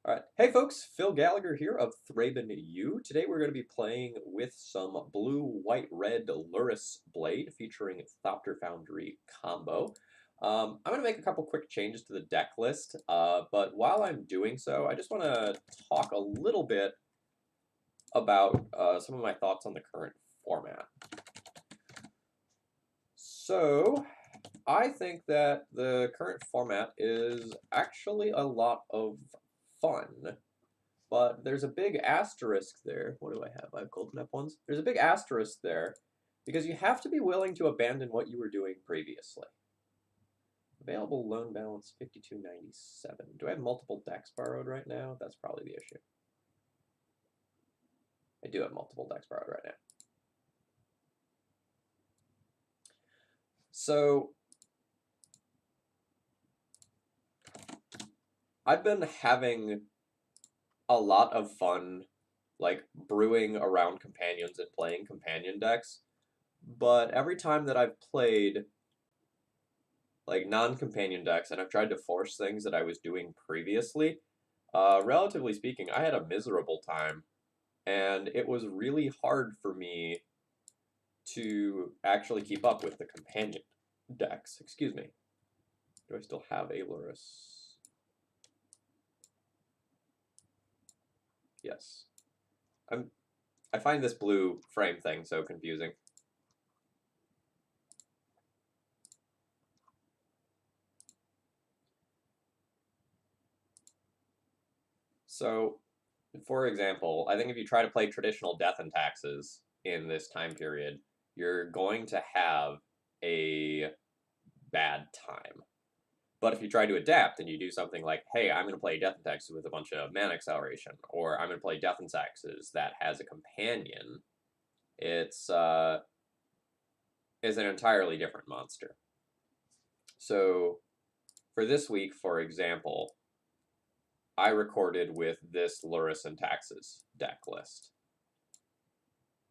All right. Hey folks, Phil Gallagher here of ThrabenU. Today we're going to be playing with some blue, white, red Lurrus Blade featuring Thopter Foundry combo. I'm going to make a couple quick changes to the deck list, but while I'm doing so, I just want to talk a little bit about some of my thoughts on the current format. So, I think that the current format is actually a lot of fun. But there's a big asterisk there. What do I have? I have golden up ones. There's a big asterisk there because you have to be willing to abandon what you were doing previously. Available loan balance 5297. Do I have multiple decks borrowed right now? That's probably the issue. I do have multiple decks borrowed right now. So I've been having a lot of fun like brewing around companions and playing companion decks, but every time that I've played like non-companion decks and I've tried to force things that I was doing previously, relatively speaking, I had a miserable time, and it was really hard for me to actually keep up with the companion decks. Excuse me. Do I still have a Lurrus? Yes. I find this blue frame thing so confusing. So, for example, I think if you try to play traditional Death and Taxes in this time period, you're going to have a bad time. But if you try to adapt and you do something like, hey, I'm going to play Death and Taxes with a bunch of mana acceleration, or I'm going to play Death and Taxes that has a companion, it's is an entirely different monster. So for this week, for example, I recorded with this Lurrus and Taxes deck list.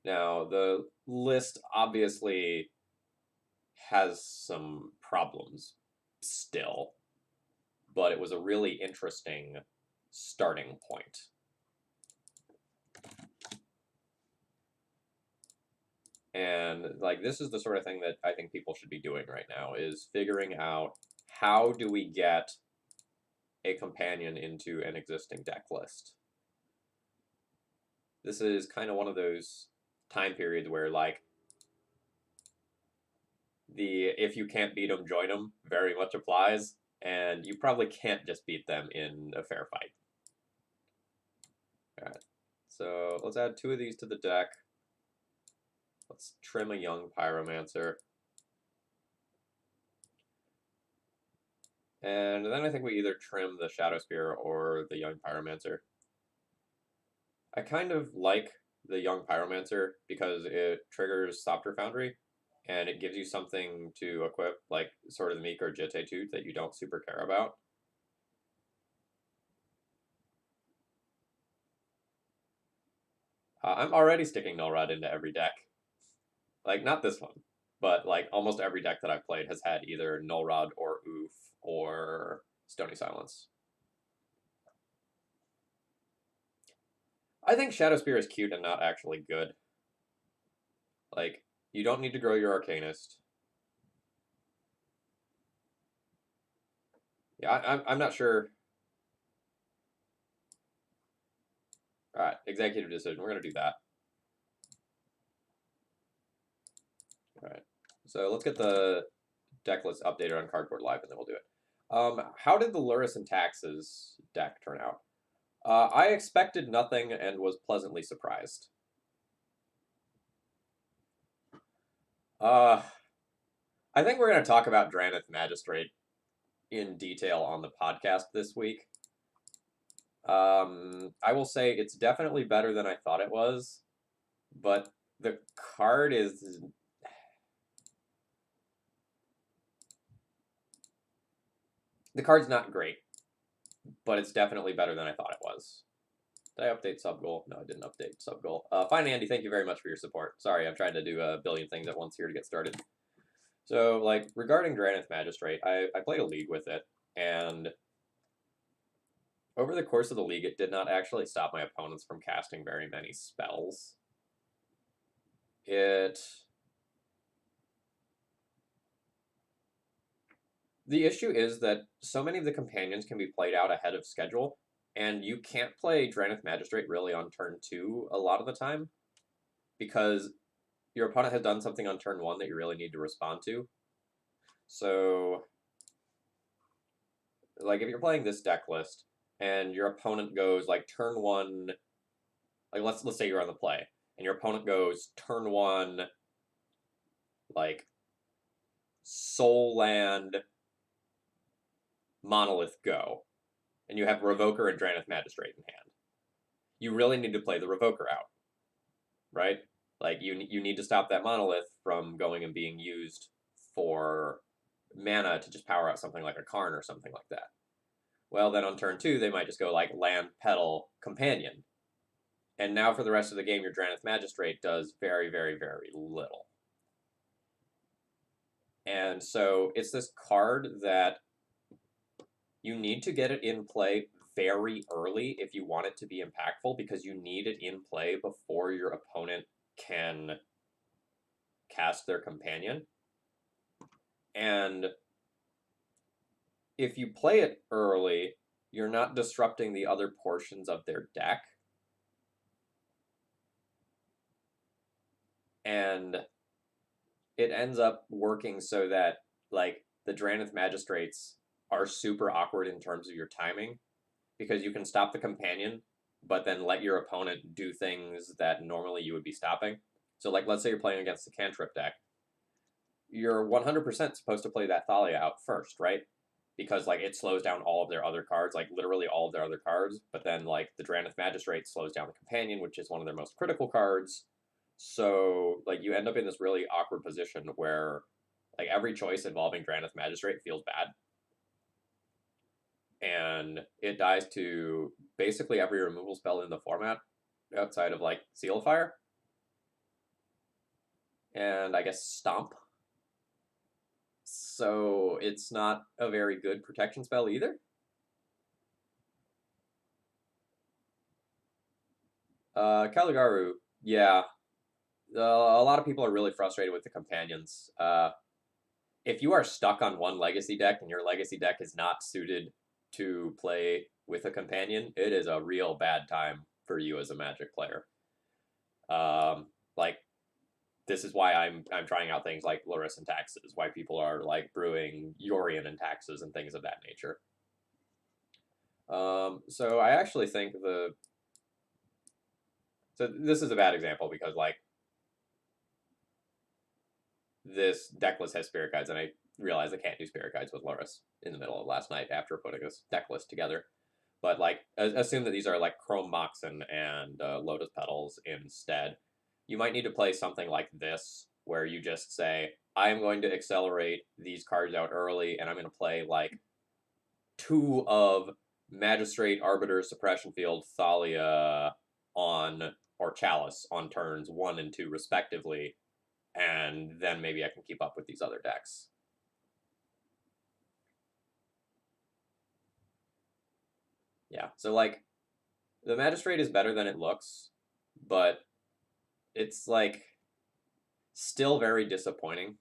Now, the list obviously has some problems still, but it was a really interesting starting point. And like this is the sort of thing that I think people should be doing right now is figuring out how do we get a companion into an existing deck list. This is kind of one of those time periods where like the if you can't beat them, join them very much applies, and you probably can't just beat them in a fair fight. All right, so let's add 2 of these to the deck. Let's trim a young Pyromancer. And then I think we either trim the Shadow Spear or the young Pyromancer. I kind of like the young Pyromancer because it triggers Thopter Foundry, and it gives you something to equip, like Sword of the Meek or Jitte Tooth, that you don't super care about. I'm already sticking Null Rod into every deck. Like, not this one, but like almost every deck that I've played has had either Null Rod or Oof or Stony Silence. I think Shadow Spear is cute and not actually good. Like, you don't need to grow your Arcanist. Yeah, I'm not sure. All right, executive decision. We're going to do that. All right. So let's get the deck list updated on Cardboard Live, and then we'll do it. How did the Lurrus and Taxes deck turn out? I expected nothing and was pleasantly surprised. I think we're going to talk about Draneth Magistrate in detail on the podcast this week. I will say it's definitely better than I thought it was, but the card is... The card's not great, but it's definitely better than I thought it was. Did I update sub goal? No, I didn't update sub goal. Fine, Andy, thank you very much for your support. Sorry, I'm trying to do a billion things at once here to get started. So, like, regarding Draneth Magistrate, I played a league with it, and Over the course of the league, it did not actually stop my opponents from casting very many spells. The issue is that so many of the companions can be played out ahead of schedule, and you can't play Drannith Magistrate really on turn 2 a lot of the time, because your opponent has done something on turn 1 that you really need to respond to. So, like, if you're playing this deck list, and your opponent goes, like, turn 1, like, let's say you're on the play, and your opponent goes turn 1, like, Soul Land, Monolith, go, and you have Revoker and Drannith Magistrate in hand. You really need to play the Revoker out, right? Like, you need to stop that Monolith from going and being used for mana to just power out something like a Karn or something like that. Well, then on turn 2, they might just go, like, Land, Petal, Companion. And now for the rest of the game, your Drannith Magistrate does very, very, very little. And so it's this card that you need to get it in play very early if you want it to be impactful, because you need it in play before your opponent can cast their companion. And if you play it early, you're not disrupting the other portions of their deck. And it ends up working so that, like, the Drannith Magistrates are super awkward in terms of your timing, because you can stop the companion, but then let your opponent do things that normally you would be stopping. So, like, let's say you're playing against the cantrip deck. You're 100% supposed to play that Thalia out first, right? Because, like, it slows down all of their other cards, like, literally all of their other cards. But then, like, the Drannith Magistrate slows down the companion, which is one of their most critical cards. So, like, you end up in this really awkward position where, like, every choice involving Drannith Magistrate feels bad. And it dies to basically every removal spell in the format outside of, like, Seal of Fire. And I guess Stomp. So it's not a very good protection spell either. Kaligaru, yeah. A lot of people are really frustrated with the companions. If you are stuck on one legacy deck and your legacy deck is not suited to play with a companion, it is a real bad time for you as a Magic player. Like, this is why I'm trying out things like Lurrus and Taxes, why people are, like, brewing Yorion and Taxes and things of that nature. So I actually think so this is a bad example because, like, this deck list has Spirit Guides, and I realized I can't do Spirit Guides with Lurrus in the middle of last night after putting this deck list together. But, like, assume that these are, like, Chrome Moxen and Lotus Petals instead. You might need to play something like this, where you just say, I'm going to accelerate these cards out early, and I'm going to play, like, 2 of Magistrate, Arbiter, Suppression Field, Thalia on, or Chalice on turns 1 and 2 respectively, and then maybe I can keep up with these other decks. Yeah, so, like, the Magistrate is better than it looks, but it's, like, still very disappointing.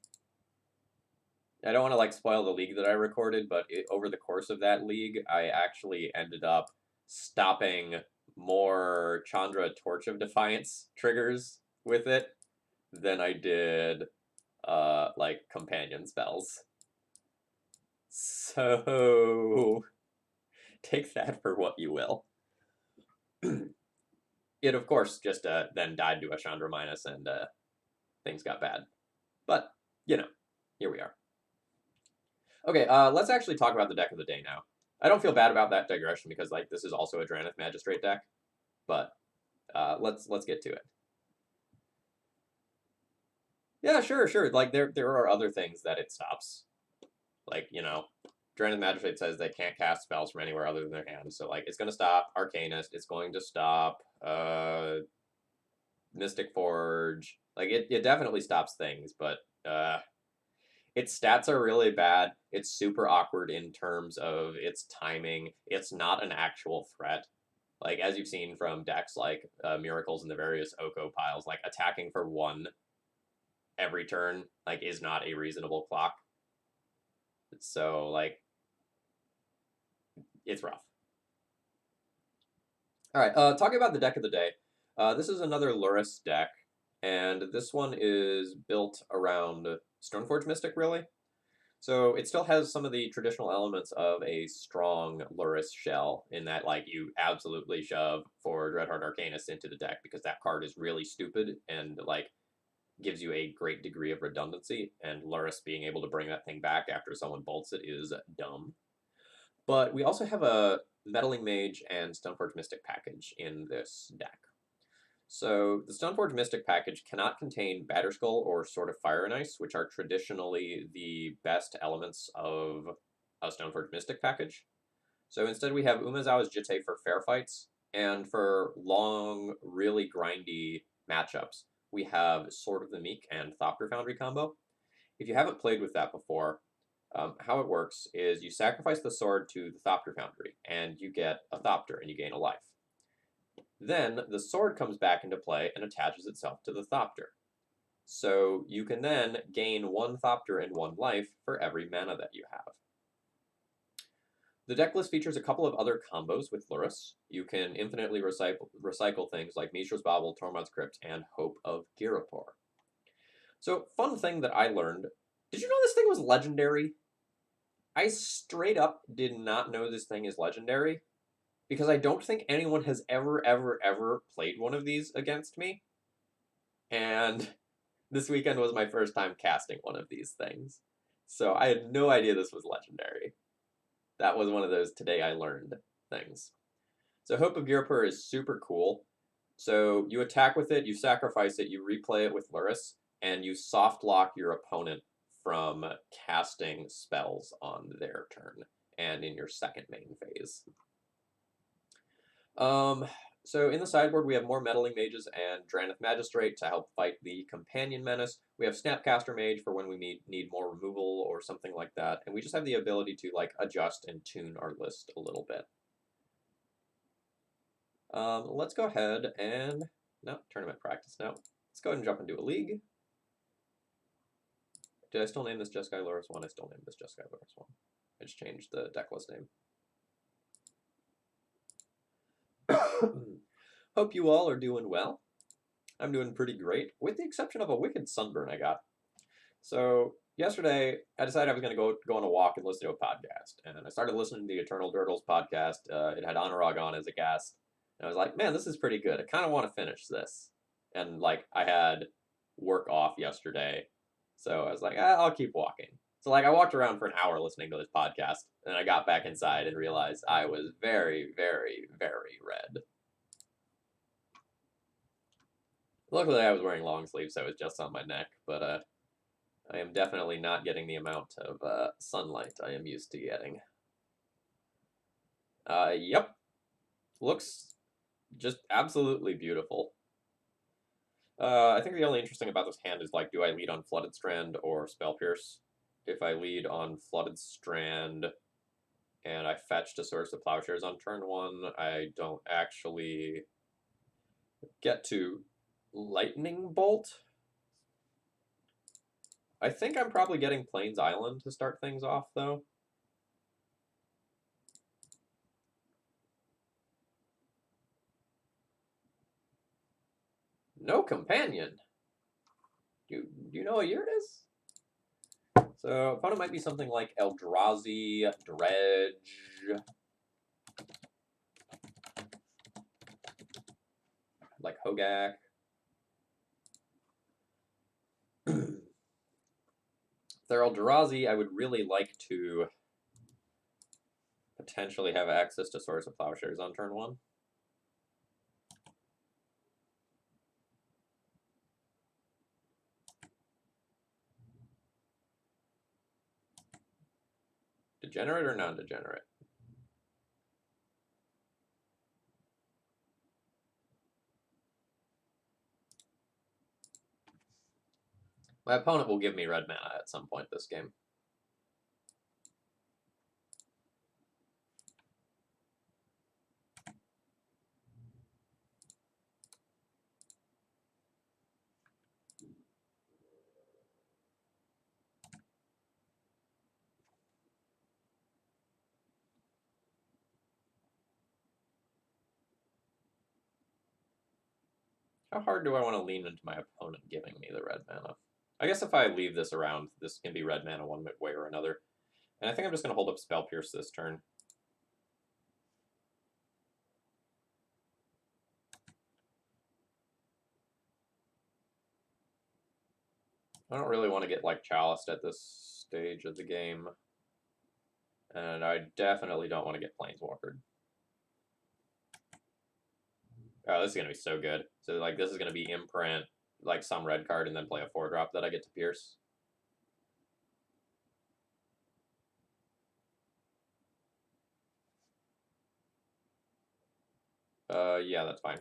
I don't want to, like, spoil the league that I recorded, but over the course of that league, I actually ended up stopping more Chandra Torch of Defiance triggers with it than I did, like, companion spells. So take that for what you will. It, of course, just then died to a Chandra minus, and things got bad. But, you know, here we are. Okay, let's actually talk about the deck of the day now. I don't feel bad about that digression because, like, this is also a Drannith Magistrate deck, but let's get to it. Yeah, sure. Like, there are other things that it stops. Like, you know, Drannith Magistrate says they can't cast spells from anywhere other than their hand, so, like, it's going to stop Arcanist, it's going to stop Mystic Forge. Like, it definitely stops things, but Its stats are really bad. It's super awkward in terms of its timing. It's not an actual threat. Like, as you've seen from decks like Miracles and the various Oko piles, like, attacking for 1 every turn, like, is not a reasonable clock. So, like, it's rough. All right, talking about the deck of the day. This is another Lurrus deck, and this one is built around Stoneforge Mystic, really. So it still has some of the traditional elements of a strong Lurrus shell, in that, like, you absolutely shove for Dreadheart Arcanist into the deck because that card is really stupid and, like, gives you a great degree of redundancy, and Lurrus being able to bring that thing back after someone bolts it is dumb. But we also have a Meddling Mage and Stoneforge Mystic package in this deck. So the Stoneforge Mystic package cannot contain Batterskull or Sword of Fire and Ice, which are traditionally the best elements of a Stoneforge Mystic package. So instead we have Umezawa's Jitte for fair fights, and for long, really grindy matchups, we have Sword of the Meek and Thopter Foundry combo. If you haven't played with that before, how it works is you sacrifice the sword to the Thopter Foundry, and you get a Thopter, and you gain a life. Then the sword comes back into play and attaches itself to the Thopter. So you can then gain 1 Thopter and 1 life for every mana that you have. The deck list features a couple of other combos with Lurrus. You can infinitely recycle things like Mishra's Bauble, Tormod's Crypt, and Hope of Girapur. So, fun thing that I learned, did you know this thing was legendary? I straight up did not know this thing is legendary, because I don't think anyone has ever played one of these against me. And this weekend was my first time casting one of these things. So I had no idea this was legendary. That was one of those today I learned things. So Hope of Girapur is super cool. So you attack with it, you sacrifice it, you replay it with Lurrus, and you soft lock your opponent from casting spells on their turn and in your second main phase. So in the sideboard, we have more Meddling Mages and Drannith Magistrate to help fight the Companion Menace. We have Snapcaster Mage for when we need more removal or something like that. And we just have the ability to, like, adjust and tune our list a little bit. Let's go ahead and... No, tournament practice now. Let's go ahead and jump into a league. Did I still name this Jeskai Lurrus 1? I still named this Jeskai Lurrus 1. I just changed the deck list name. Hope you all are doing well. I'm doing pretty great, with the exception of a wicked sunburn I got. So yesterday, I decided I was going to go on a walk and listen to a podcast, and I started listening to the Eternal Turtles podcast. It had Anurag on as a guest, and I was like, man, this is pretty good. I kind of want to finish this. And, like, I had work off yesterday, so I was like, I'll keep walking. So, like, I walked around for an hour listening to this podcast, and I got back inside and realized I was very, very, very red. Luckily, I was wearing long sleeves, so it was just on my neck, but I am definitely not getting the amount of sunlight I am used to getting. Yep. Looks just absolutely beautiful. I think the only interesting about this hand is, like, do I lead on Flooded Strand or Spell Pierce? If I lead on Flooded Strand and I fetch to Source of Plowshares on turn 1, I don't actually get to Lightning Bolt. I think I'm probably getting Plains Island to start things off, though. No companion. Do you know what year it is? So opponent might be something like Eldrazi, Dredge, like Hogak. If they're Eldrazi, I would really like to potentially have access to Source of Plowshares on turn 1. Degenerate or non-degenerate? My opponent will give me red mana at some point this game. How hard do I want to lean into my opponent giving me the red mana? I guess if I leave this around, this can be red mana one way or another. And I think I'm just going to hold up Spell Pierce this turn. I don't really want to get like Chaliced at this stage of the game. And I definitely don't want to get Planeswalkered. Oh, this is going to be so good. So like this is going to be Imprint, like some red card, and then play a 4-drop that I get to pierce. Yeah, that's fine.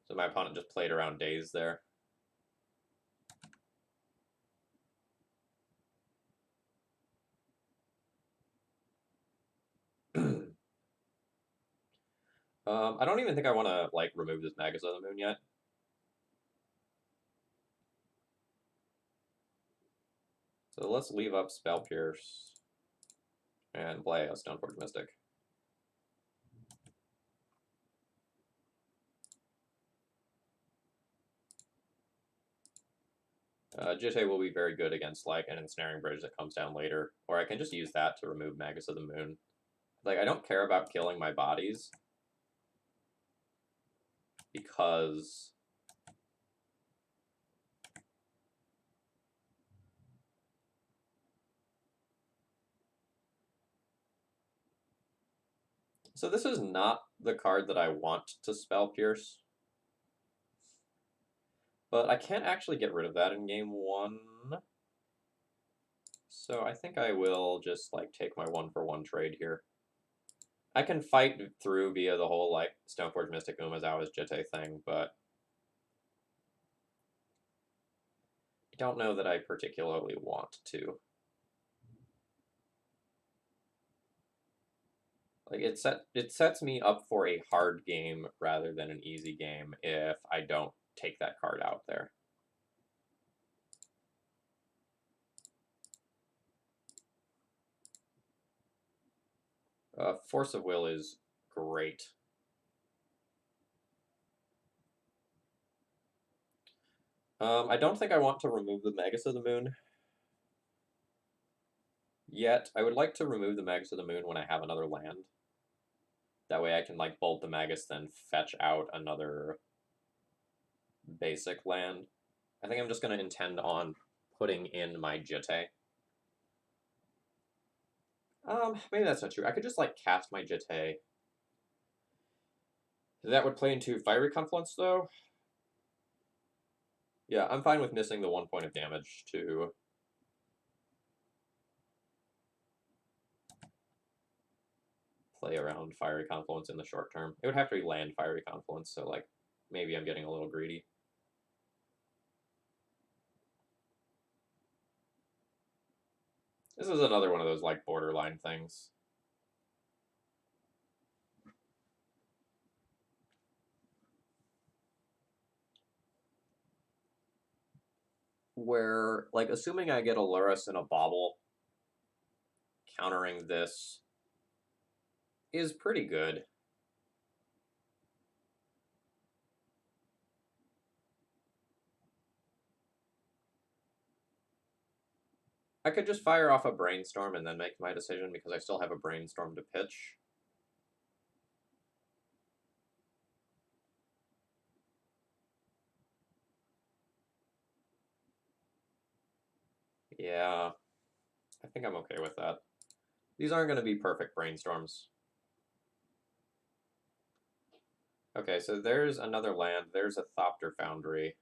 So my opponent just played around Daze there. I don't even think I want to like remove this Magus of the Moon yet. So let's leave up Spell Pierce and play a Stoneforge Mystic. Jitte will be very good against like an Ensnaring Bridge that comes down later, or I can just use that to remove Magus of the Moon. Like, I don't care about killing my bodies because so this is not the card that I want to Spell Pierce. But I can't actually get rid of that in game 1. So I think I will just like take my 1-for-1 trade here. I can fight through via the whole like Stoneforge Mystic Umezawa's Jitte thing, but I don't know that I particularly want to. Like it sets me up for a hard game rather than an easy game if I don't take that card out there. Force of Will is great. I don't think I want to remove the Magus of the Moon yet. I would like to remove the Magus of the Moon when I have another land. That way I can like bolt the Magus, then fetch out another basic land. I think I'm just going to intend on putting in my Jitte. Maybe that's not true. I could just like cast my Jitte. That would play into Fiery Confluence though. Yeah, I'm fine with missing the 1 point of damage to play around Fiery Confluence in the short term. It would have to be land Fiery Confluence, so like maybe I'm getting a little greedy. This is another one of those like borderline things. Where, like, assuming I get a Lurrus and a Bauble, countering this is pretty good. I could just fire off a Brainstorm and then make my decision because I still have a Brainstorm to pitch. Yeah, I think I'm okay with that. These aren't going to be perfect Brainstorms. Okay, so there's another land. There's a Thopter Foundry.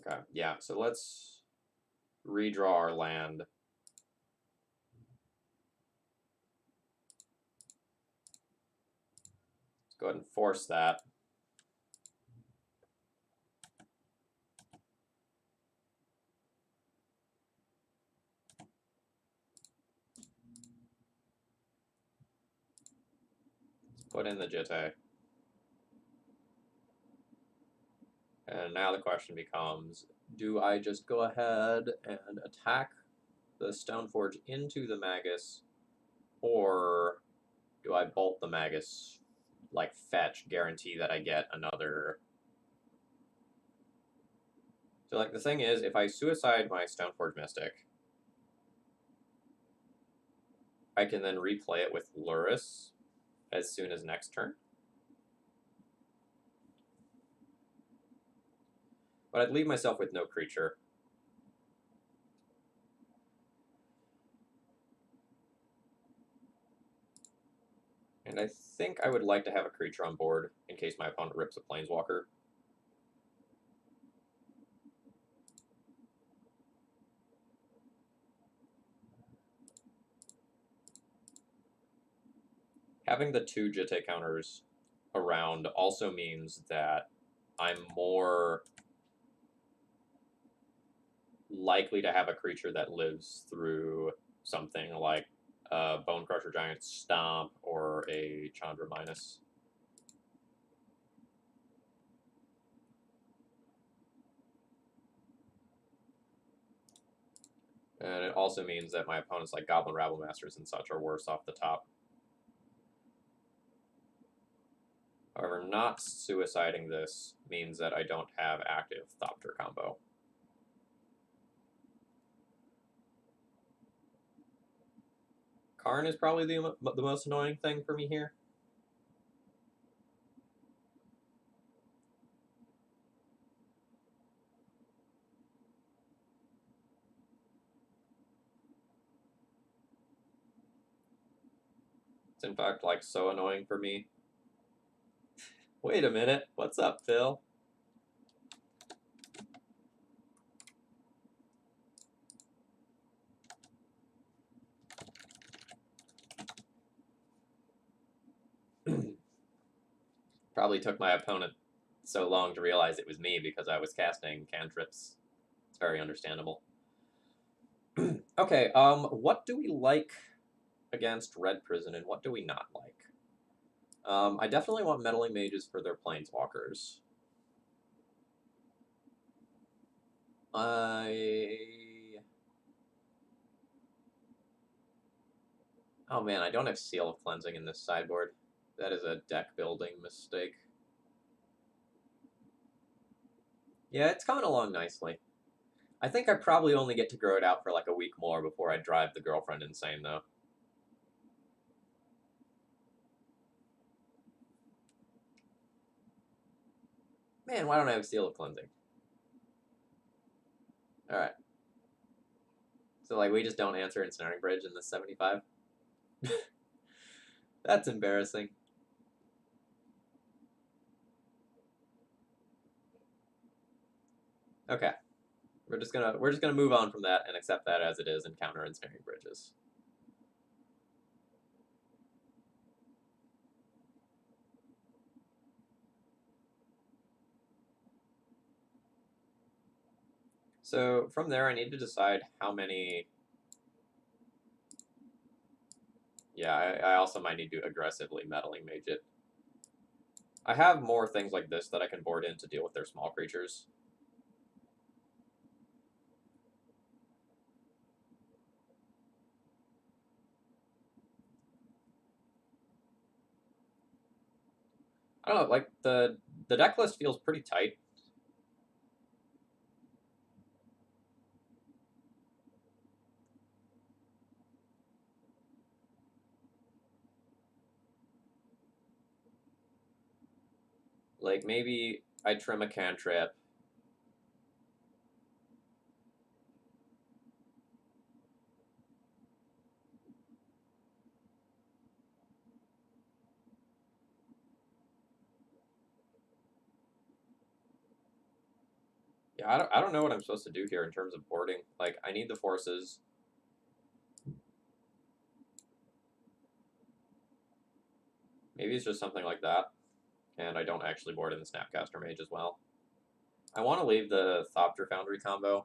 Okay, yeah, so let's redraw our land. Let's go ahead and force that. Let's put in the Jitte. And now the question becomes, do I just go ahead and attack the Stoneforge into the Magus, or do I bolt the Magus, like fetch, guarantee that I get another... So, like, the thing is, if I suicide my Stoneforge Mystic, I can then replay it with Lurrus as soon as next turn. But I'd leave myself with no creature. And I think I would like to have a creature on board in case my opponent rips a Planeswalker. Having the 2 Jitte counters around also means that I'm more likely to have a creature that lives through something like a Bone Crusher Giant Stomp or a Chandra Minus. And it also means that my opponents like Goblin Rabble Masters and such are worse off the top. However, not suiciding this means that I don't have active Thopter combo. Karn is probably the most annoying thing for me here. It's in fact like so annoying for me. Wait a minute, what's up, Phil? Probably took my opponent so long to realize it was me because I was casting cantrips. It's very understandable. Okay, what do we like against Red Prison and what do we not like? I definitely want Meddling Mages for their Planeswalkers. Oh man, I don't have Seal of Cleansing in this sideboard. That is a deck building mistake. Yeah, it's coming along nicely. I think I probably only get to grow it out for like a week more before I drive the girlfriend insane, though. Man, why don't I have Seal of Cleansing? Alright. So, like, we just don't answer Ensnaring Bridge in this 75? That's embarrassing. Okay. We're just gonna move on from that and accept that as it is and counter Ensnaring Bridges. So from there, I need to decide how many... Yeah, I also might need to aggressively Meddling Mage it. I have more things like this that I can board in to deal with their small creatures. I don't know, like, the deck list feels pretty tight. Like, maybe I trim a cantrip. Yeah, Yeah, I don't know what I'm supposed to do here in terms of boarding. Like, I need the forces. Maybe it's just something like that. And I don't actually board in the Snapcaster Mage as well. I want to leave the Thopter Foundry combo,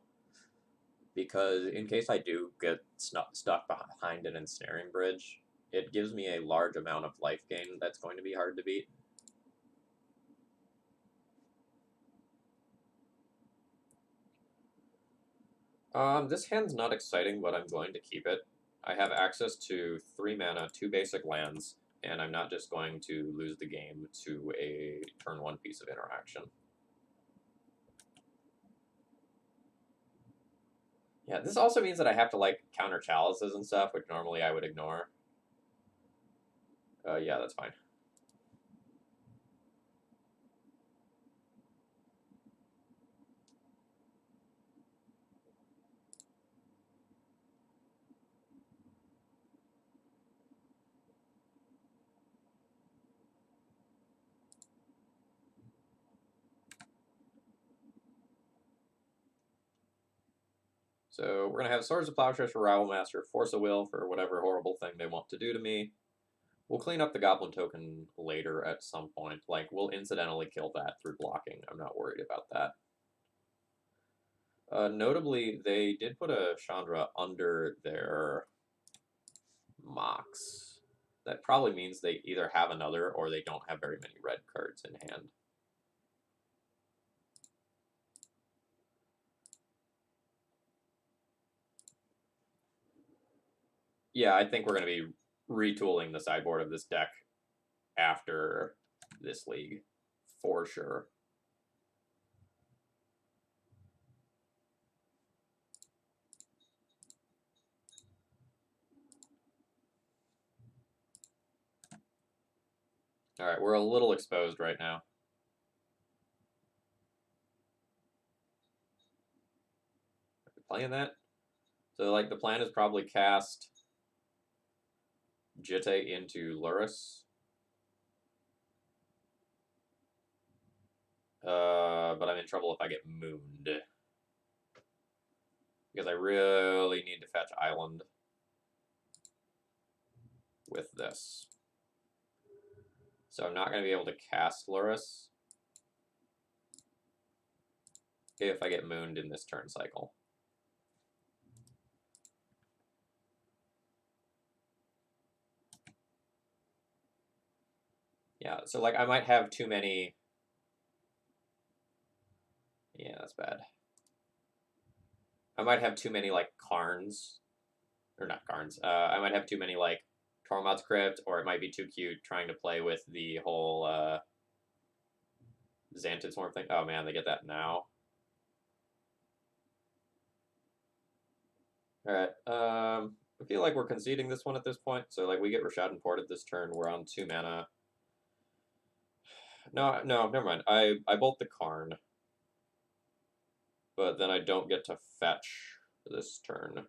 because in case I do get stuck behind an Ensnaring Bridge, it gives me a large amount of life gain that's going to be hard to beat. This hand's not exciting, but I'm going to keep it. I have access to 3 mana, 2 basic lands, and I'm not just going to lose the game to a turn 1 piece of interaction. Yeah, this also means that I have to, like, counter chalices and stuff, which normally I would ignore. Yeah, that's fine. So we're going to have Swords of Plowshares for Rival Master, Force of Will for whatever horrible thing they want to do to me. We'll clean up the Goblin token later at some point. Like, we'll incidentally kill that through blocking. I'm not worried about that. Notably, they did put a Chandra under their Mox. That probably means they either have another or they don't have very many red cards in hand. Yeah, I think we're going to be retooling the sideboard of this deck after this league, for sure. All right, we're a little exposed right now. Playing that. So, like, the plan is probably cast Jitte into Lurrus. But I'm in trouble if I get mooned. Because I really need to fetch Island with this. So I'm not going to be able to cast Lurrus if I get mooned in this turn cycle. Yeah, so, like, I might have too many... Yeah, that's bad. I might have too many, like, Karns. Or not Karns. I might have too many, like, Tormod's Crypt, or it might be too cute trying to play with the whole Xantid Swarm thing. Oh, man, they get that now. Alright, I feel like we're conceding this one at this point. So, like, we get Rashad Ported this turn. We're on 2 mana. No, never mind. I bolt the Karn. But then I don't get to fetch this turn.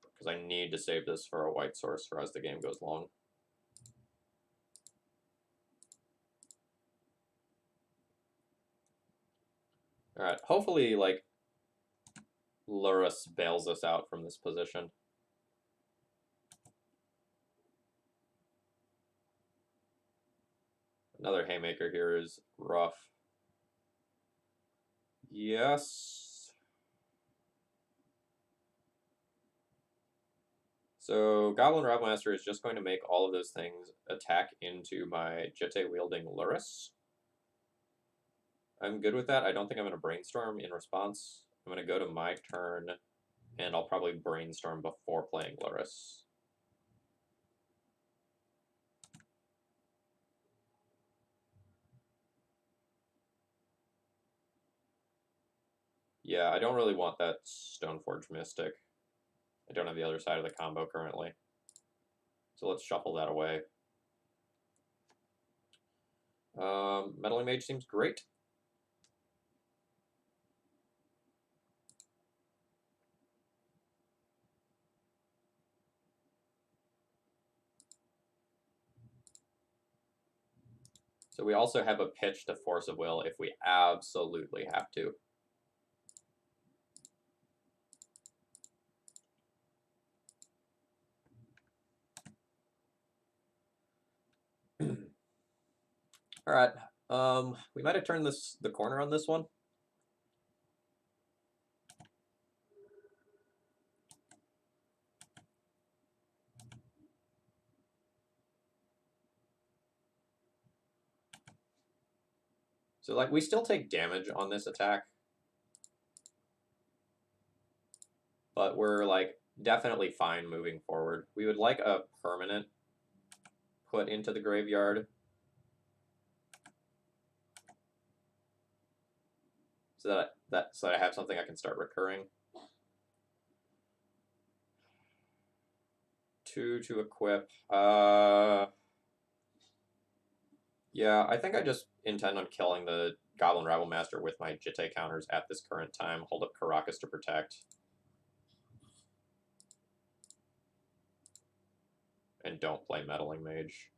Because I need to save this for a white sorcerer as the game goes long. Alright, hopefully, like, Lurrus bails us out from this position. Another Haymaker here is rough. Yes. So Goblin Robmaster is just going to make all of those things attack into my Jitte-wielding Lurrus. I'm good with that. I don't think I'm going to Brainstorm in response. I'm going to go to my turn, and I'll probably Brainstorm before playing Lurrus. Yeah, I don't really want that Stoneforge Mystic. I don't have the other side of the combo currently. So let's shuffle that away. Meddling Mage seems great. So we also have a pitch to Force of Will if we absolutely have to. All right. We might have turned the corner on this one. So like we still take damage on this attack, but we're like definitely fine moving forward. We would like a permanent put into the graveyard so that I have something I can start recurring. 2 to equip. Yeah, I think I just intend on killing the Goblin Rabble Master with my Jitte counters at this current time. Hold up Caracas to protect. And don't play Meddling Mage.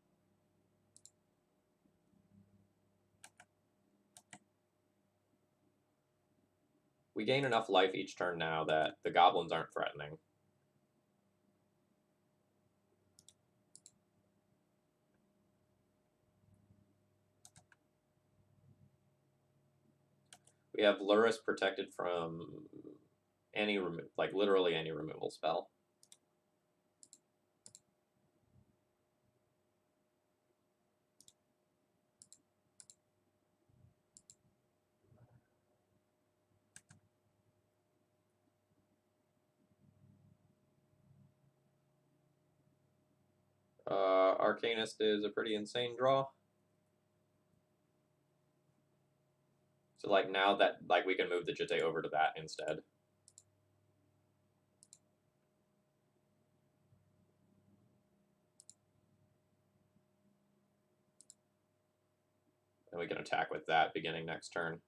We gain enough life each turn now that the goblins aren't threatening. We have Lurrus protected from any like literally any removal spell. Arcanist is a pretty insane draw. So like now that like we can move the Jitte over to that instead. And we can attack with that beginning next turn.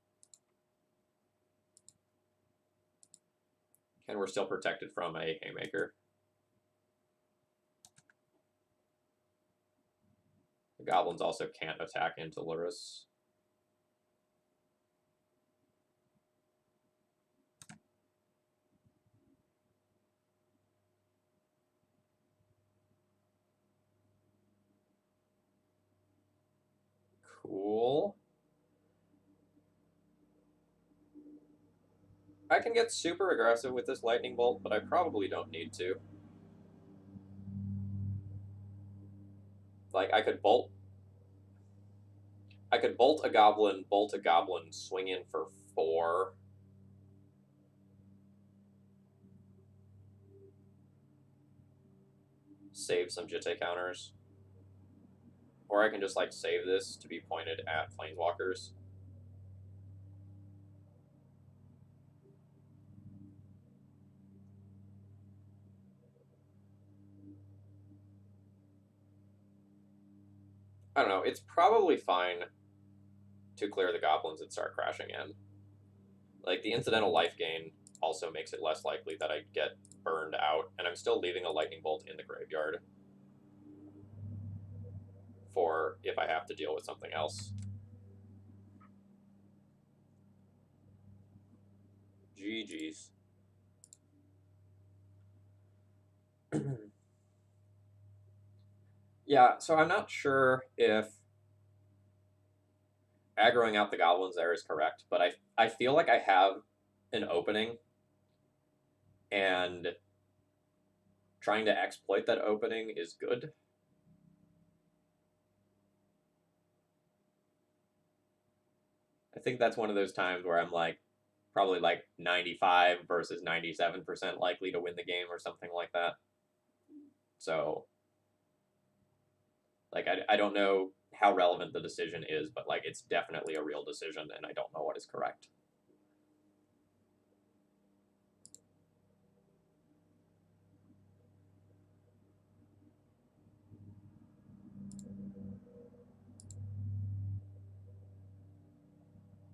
And we're still protected from a Haymaker. The goblins also can't attack into Lurrus. Cool. I can get super aggressive with this lightning bolt, but I probably don't need to. Like I could bolt a goblin, swing in for 4. Save some Jitte counters. Or I can just like save this to be pointed at planeswalkers. I don't know, it's probably fine to clear the goblins and start crashing in. Like the incidental life gain also makes it less likely that I get burned out, and I'm still leaving a lightning bolt in the graveyard for if I have to deal with something else. GG's. Yeah, so I'm not sure if aggroing out the goblins there is correct, but I feel like I have an opening, and trying to exploit that opening is good. I think that's one of those times where I'm like, probably like 95 versus 97% likely to win the game or something like that. So, like, I don't know how relevant the decision is, but like, it's definitely a real decision, and I don't know what is correct.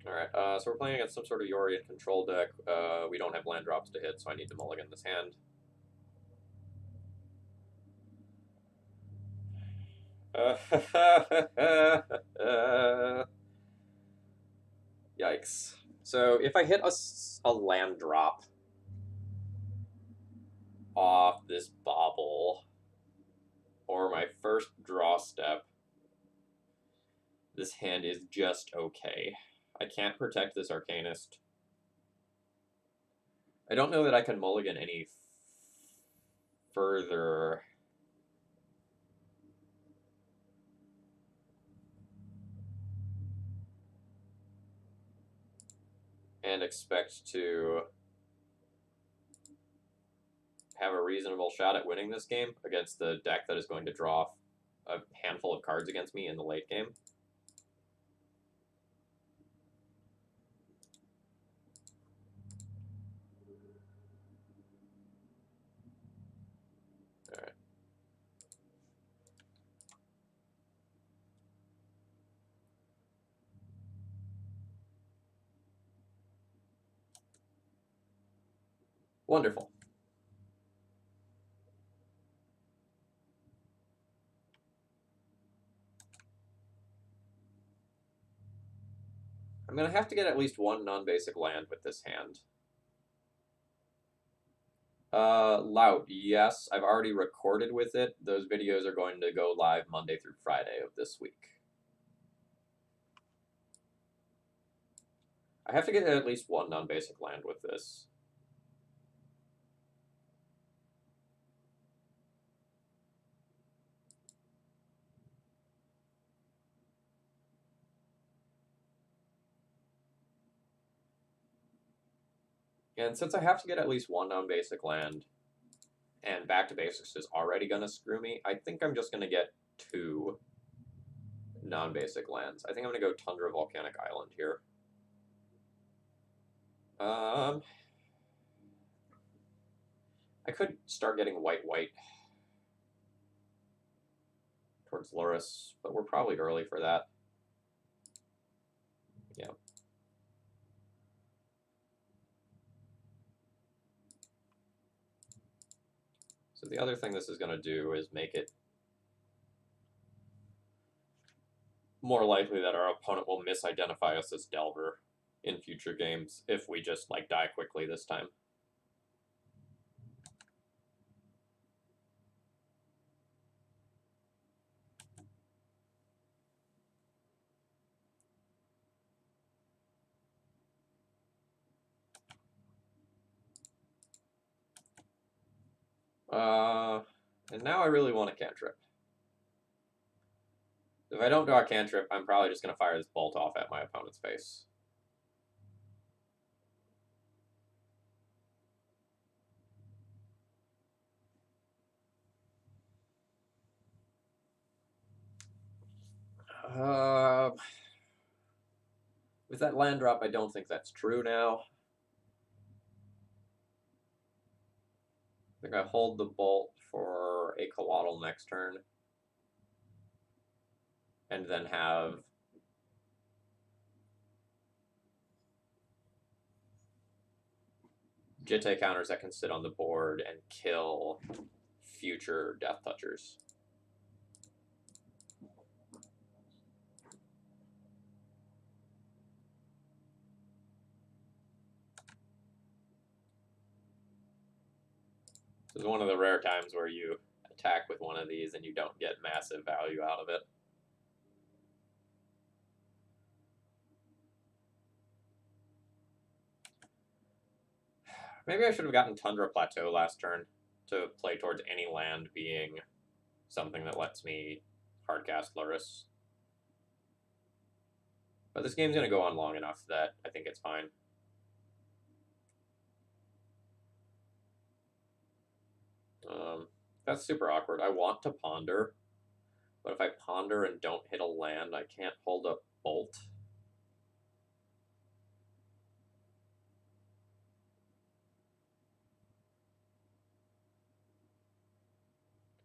Alright, so we're playing against some sort of Yorian control deck. We don't have land drops to hit, so I need to mulligan this hand. Yikes. So if I hit a land drop off this bauble, or my first draw step, this hand is just okay. I can't protect this Arcanist. I don't know that I can mulligan any further. And expect to have a reasonable shot at winning this game against the deck that is going to draw a handful of cards against me in the late game. All right. Wonderful. I'm going to have to get at least one non-basic land with this hand. Loud, yes. I've already recorded with it. Those videos are going to go live Monday through Friday of this week. I have to get at least one non-basic land with this. And since I have to get at least one non-basic land, and Back to Basics is already going to screw me, I think I'm just going to get two non-basic lands. I think I'm going to go Tundra Volcanic Island here. I could start getting white towards Lurrus, but we're probably early for that. Yeah. So the other thing this is going to do is make it more likely that our opponent will misidentify us as Delver in future games if we just like die quickly this time. And now I really want a cantrip. If I don't draw a cantrip, I'm probably just going to fire this bolt off at my opponent's face. With that land drop, I don't think that's true now. I think I hold the bolt for a Coatl next turn. And then have Jitte counters that can sit on the board and kill future Death Touchers. This is one of the rare times where you attack with one of these and you don't get massive value out of it. Maybe I should have gotten Tundra Plateau last turn to play towards any land being something that lets me hardcast Lurrus. But this game's going to go on long enough that I think it's fine. That's super awkward. I want to ponder, but if I ponder and don't hit a land, I can't hold up Bolt.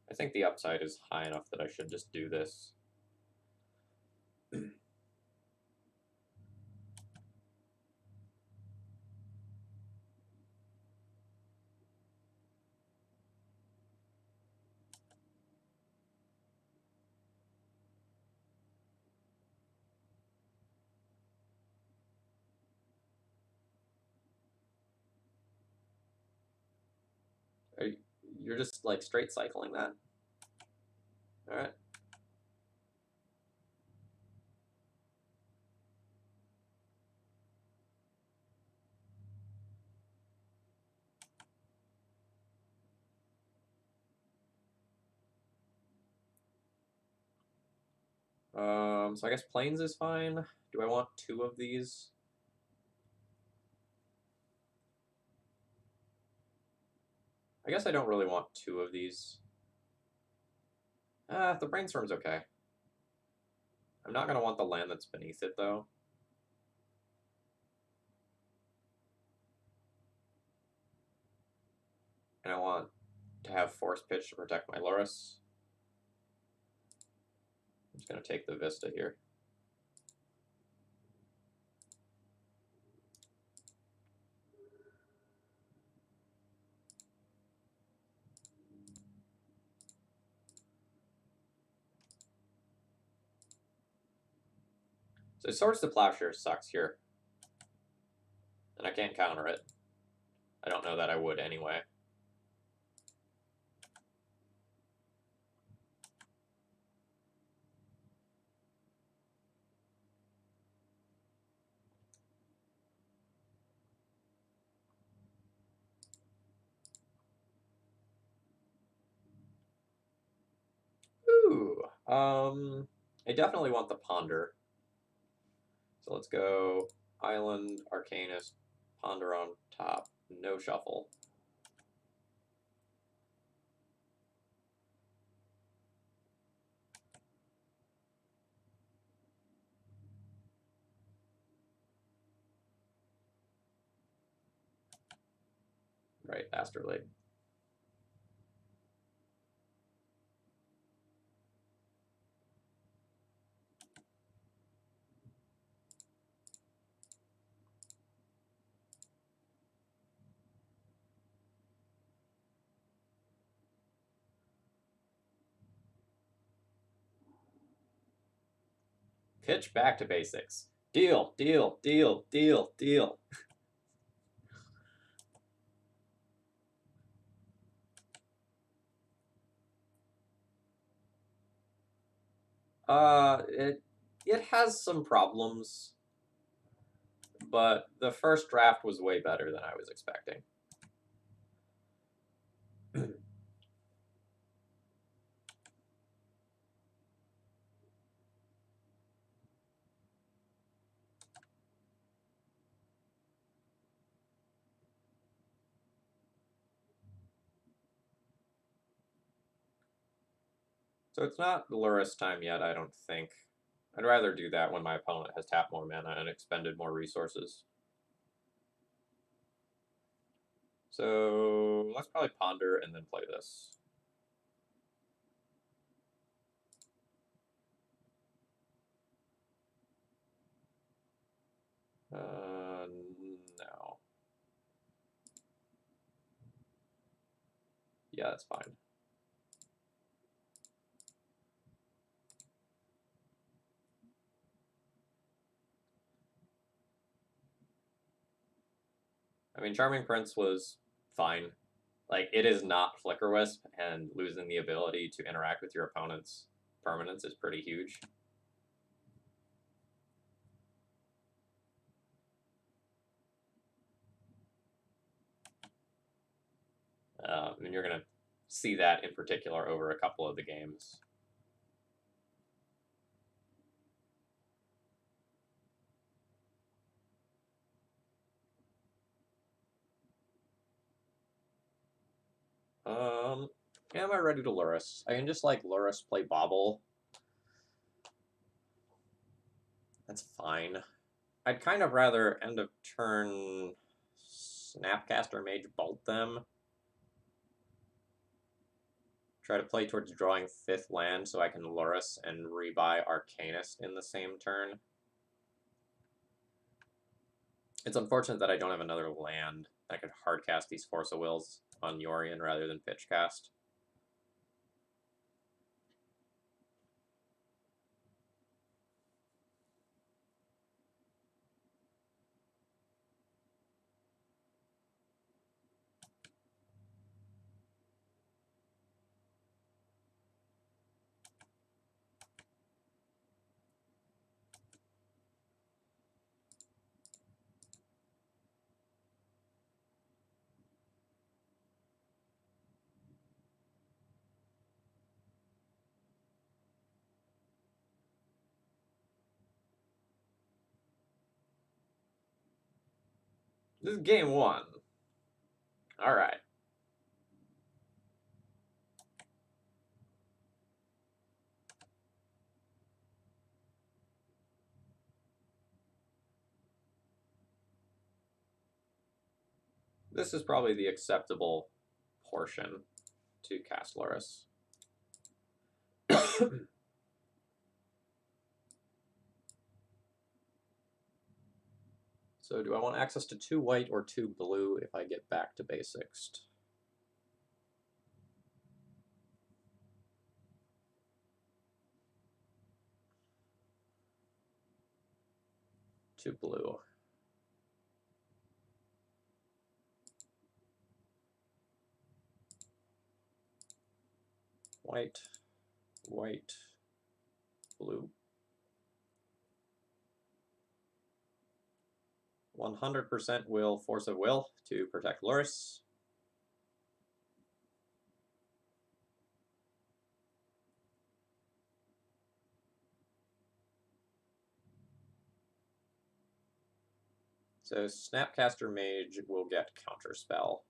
I think the upside is high enough that I should just do this. You're just like straight cycling that? Alright. So I guess planes is fine. Do I want 2 of these? I guess I don't really want 2 of these. The brainstorm's okay. I'm not gonna want the land that's beneath it though. And I want to have force pitch to protect my Lurrus. I'm just gonna take the Vista here. So Swords to Plowshare sucks here. And I can't counter it. I don't know that I would anyway. Ooh. I definitely want the Ponder. So let's go Island, Arcanist, Ponder on top, no shuffle. Right, Astrolabe. Pitch back to basics. Deal, deal, deal, deal, deal. It has some problems, but the first draft was way better than I was expecting. So it's not Lurrus time yet, I don't think. I'd rather do that when my opponent has tapped more mana and expended more resources. So let's probably ponder and then play this. No. Yeah, that's fine. I mean, Charming Prince was fine. Like, it is not Flicker Wisp, and losing the ability to interact with your opponent's permanence is pretty huge. And you're going to see that in particular over a couple of the games. Am I ready to Lurrus? I can just like Lurrus, play Bobble. That's fine. I'd kind of rather end of turn Snapcaster Mage Bolt them. Try to play towards drawing 5th land so I can Lurrus and rebuy Arcanist in the same turn. It's unfortunate that I don't have another land that could hardcast these Force of Wills on Yorion rather than pitch cast. This is game one. All right. This is probably the acceptable portion to cast Lurrus. So do I want access to 2 white or 2 blue if I get back to basics? 2 blue. White, white, blue. 100% will force of will to protect Lurrus. So Snapcaster Mage will get Counterspell.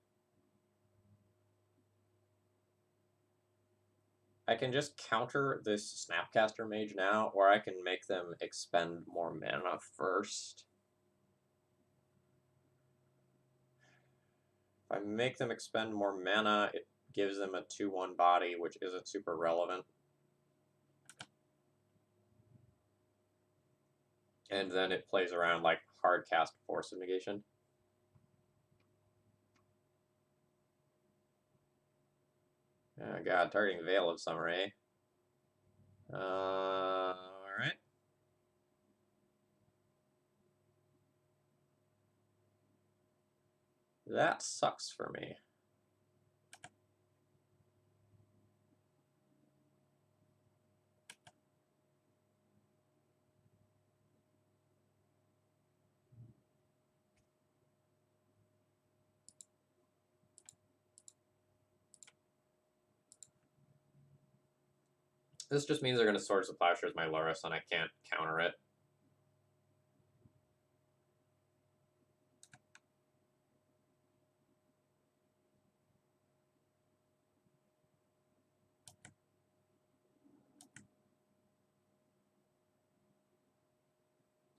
I can just counter this Snapcaster Mage now, or I can make them expend more mana first. If I make them expend more mana, it gives them a 2/1 body, which isn't super relevant. And then it plays around like hard cast Force of Negation. Oh god, targeting Veil of Summer, eh? Alright. That sucks for me. This just means they're going to Swords of Plowshares my Lurrus, and I can't counter it.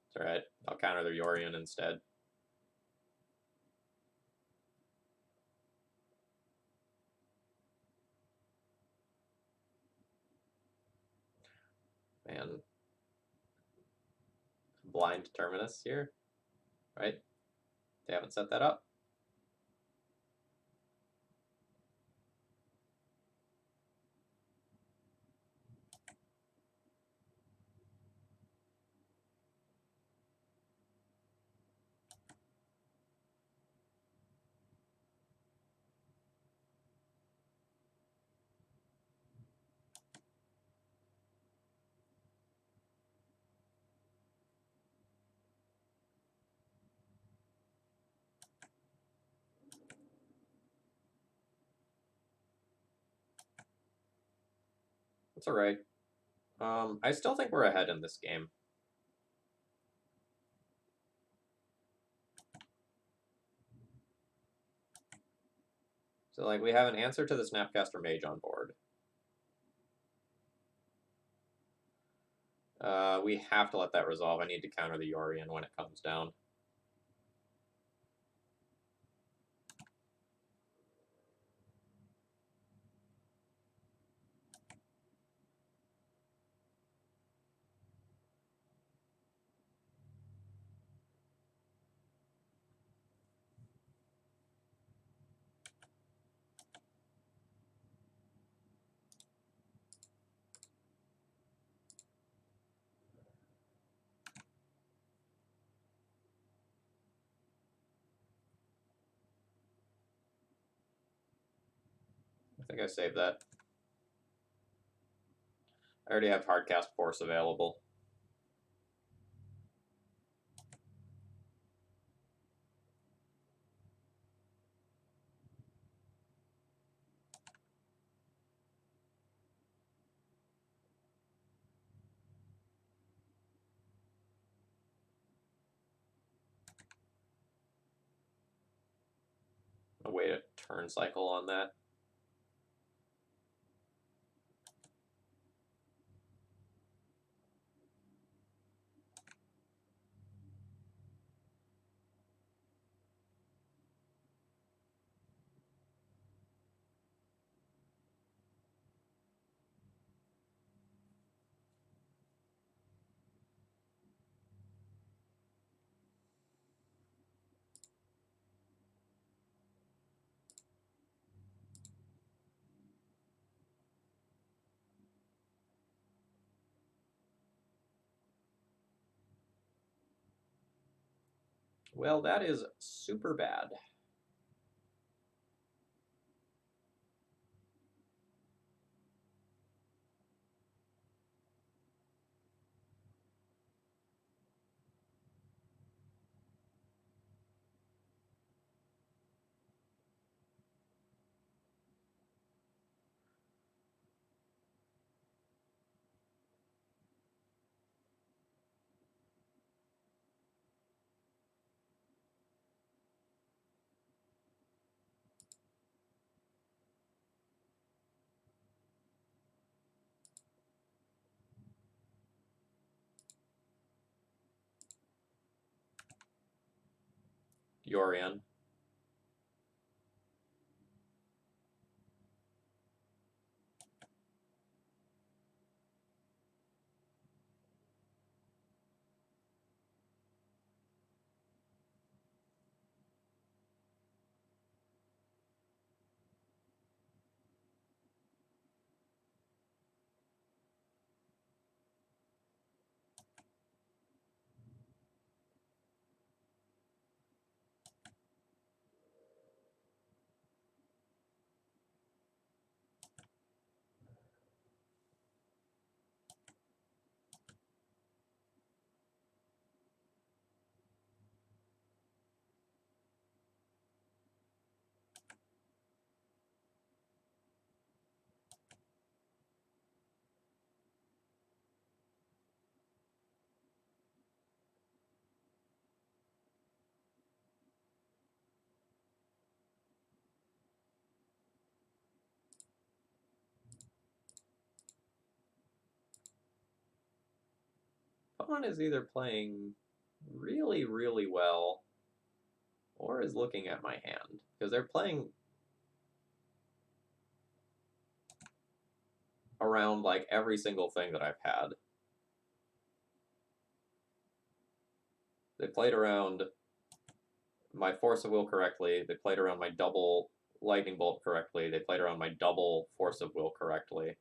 It's alright. I'll counter the Yorion instead. Man. Blind Terminus here. Right? They haven't set that up. It's alright. I still think we're ahead in this game. So, like, we have an answer to the Snapcaster Mage on board. We have to let that resolve. I need to counter the Yorion when it comes down. I think I saved that. I already have Hardcast Force available. wait a turn cycle on that. Well, that is super bad. You're in. Opponent is either playing really, really well or is looking at my hand because they're playing around like every single thing that I've had. They played around my force of will correctly. They played around my double lightning bolt correctly. They played around my double force of will correctly.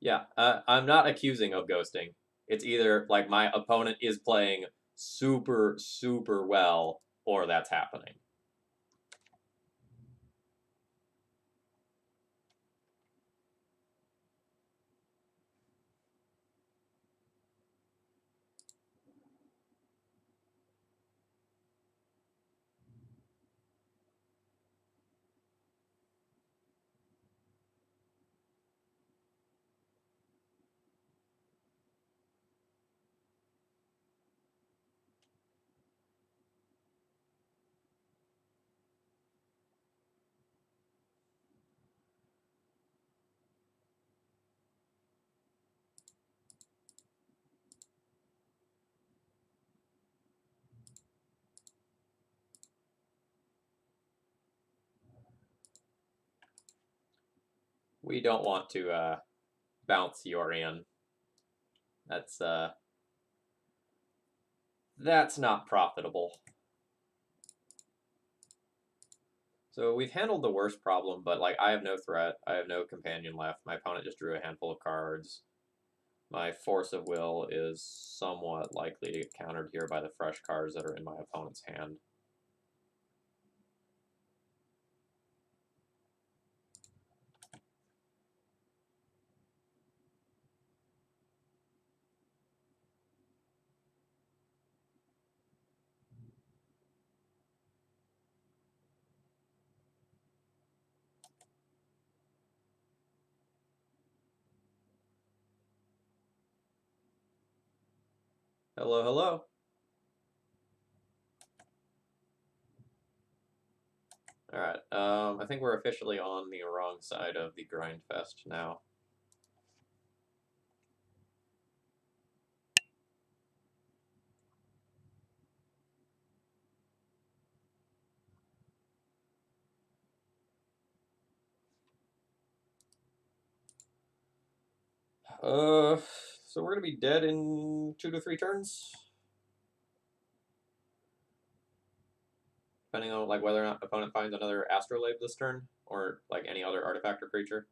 Yeah, I'm not accusing of ghosting. It's either like my opponent is playing super, super well or that's happening. We don't want to bounce your in. That's not profitable. So we've handled the worst problem, but like I have no threat. I have no companion left. My opponent just drew a handful of cards. My force of will is somewhat likely to get countered here by the fresh cards that are in my opponent's hand. Hello, hello. Alright, I think we're officially on the wrong side of the grind fest now. So we're gonna be dead in 2 to 3 turns? Depending on like whether or not opponent finds another astrolabe this turn, or like any other artifact or creature.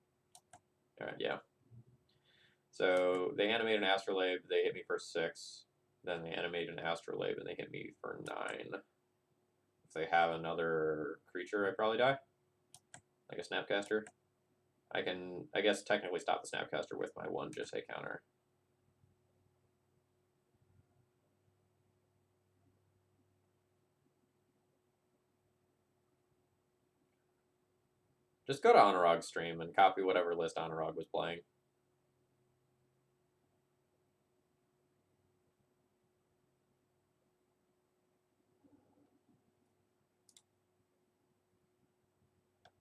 Alright, yeah. So they animate an astrolabe, they hit me for 6. Then they animate an astrolabe and they hit me for 9. If they have another creature, I probably die. Like a Snapcaster. I can, I guess, technically stop the Snapcaster with my 1 just a counter. Just go to Honorog's stream and copy whatever list Honorog was playing.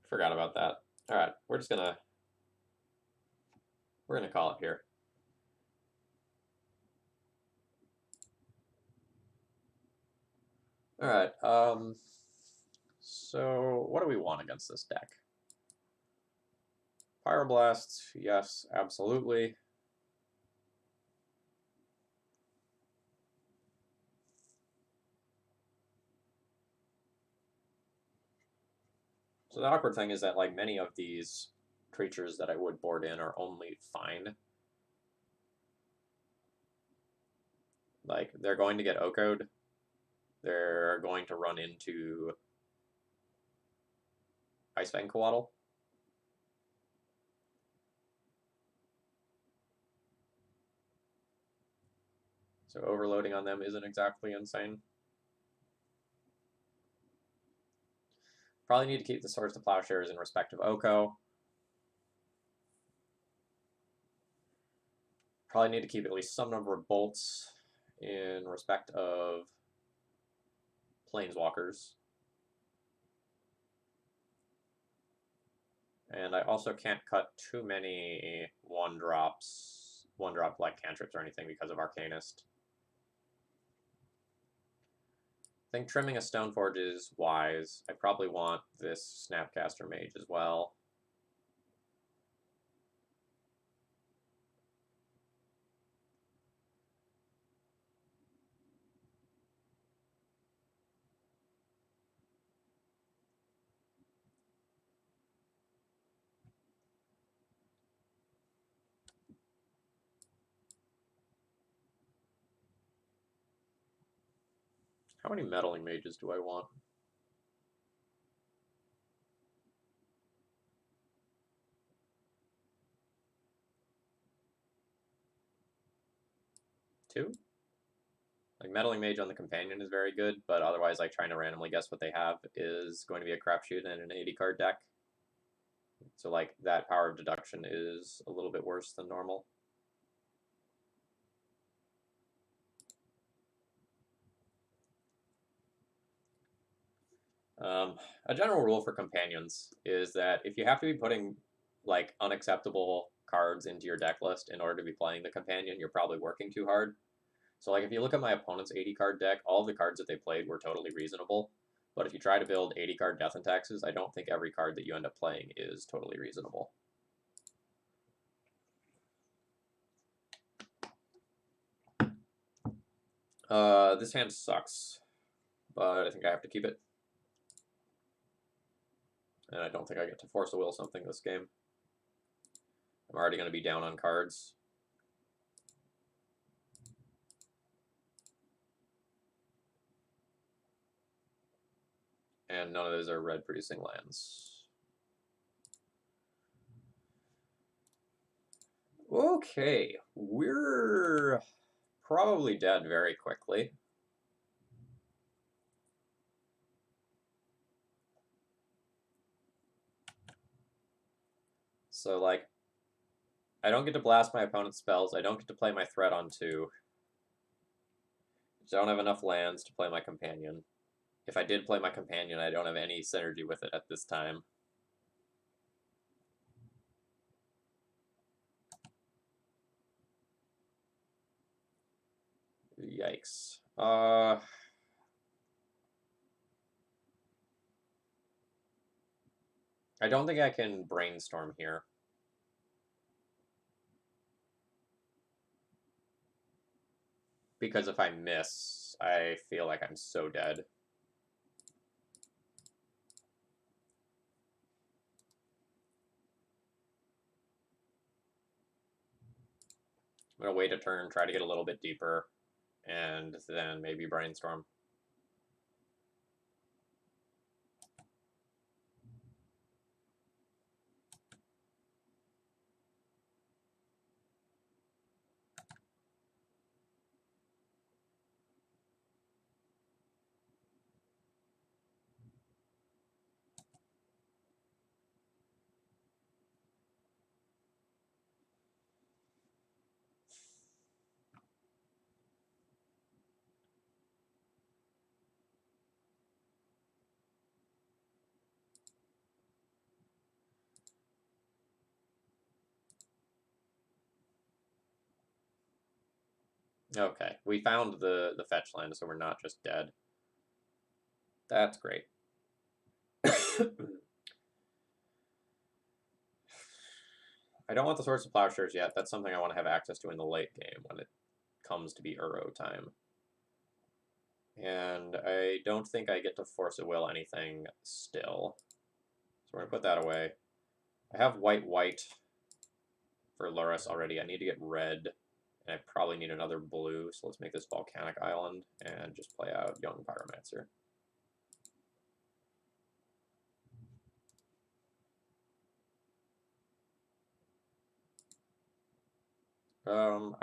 Forgot about that. Alright, we're gonna call it here. Alright, so what do we want against this deck? Pyroblast, yes, absolutely. So the awkward thing is that like many of these creatures that I would board in are only fine. Like, they're going to get Oko'd. They're going to run into Icefang Coatl. So overloading on them isn't exactly insane. Probably need to keep the Swords to Plowshares in respect of Oko. Probably need to keep at least some number of bolts in respect of Planeswalkers. And I also can't cut too many one-drop like cantrips or anything because of Arcanist. I think trimming a Stoneforge is wise. I probably want this Snapcaster Mage as well. How many Meddling Mages do I want? 2? Like, Meddling Mage on the Companion is very good, but otherwise, like, trying to randomly guess what they have is going to be a crapshoot in an 80-card deck. So, like, that power of deduction is a little bit worse than normal. A general rule for Companions is that if you have to be putting, like, unacceptable cards into your deck list in order to be playing the Companion, you're probably working too hard. So, like, if you look at my opponent's 80-card deck, all of the cards that they played were totally reasonable. But if you try to build 80-card Death and Taxes, I don't think every card that you end up playing is totally reasonable. This hand sucks, but I think I have to keep it. And I don't think I get to force a will something this game. I'm already going to be down on cards. And none of those are red producing lands. Okay, we're probably dead very quickly. So, like, I don't get to blast my opponent's spells. I don't get to play my threat on 2. I don't have enough lands to play my companion. If I did play my companion, I don't have any synergy with it at this time. Yikes. I don't think I can brainstorm here. Because if I miss, I feel like I'm so dead. I'm going to wait a turn, try to get a little bit deeper, and then maybe brainstorm. Okay, we found the fetch land, so we're not just dead. That's great. I don't want the Swords of Plowshares yet. That's something I want to have access to in the late game when it comes to be Uro time. And I don't think I get to Force of Will anything still. So we're going to put that away. I have white for Lurrus already. I need to get red, and I probably need another blue, so let's make this Volcanic Island and just play out Young Pyromancer.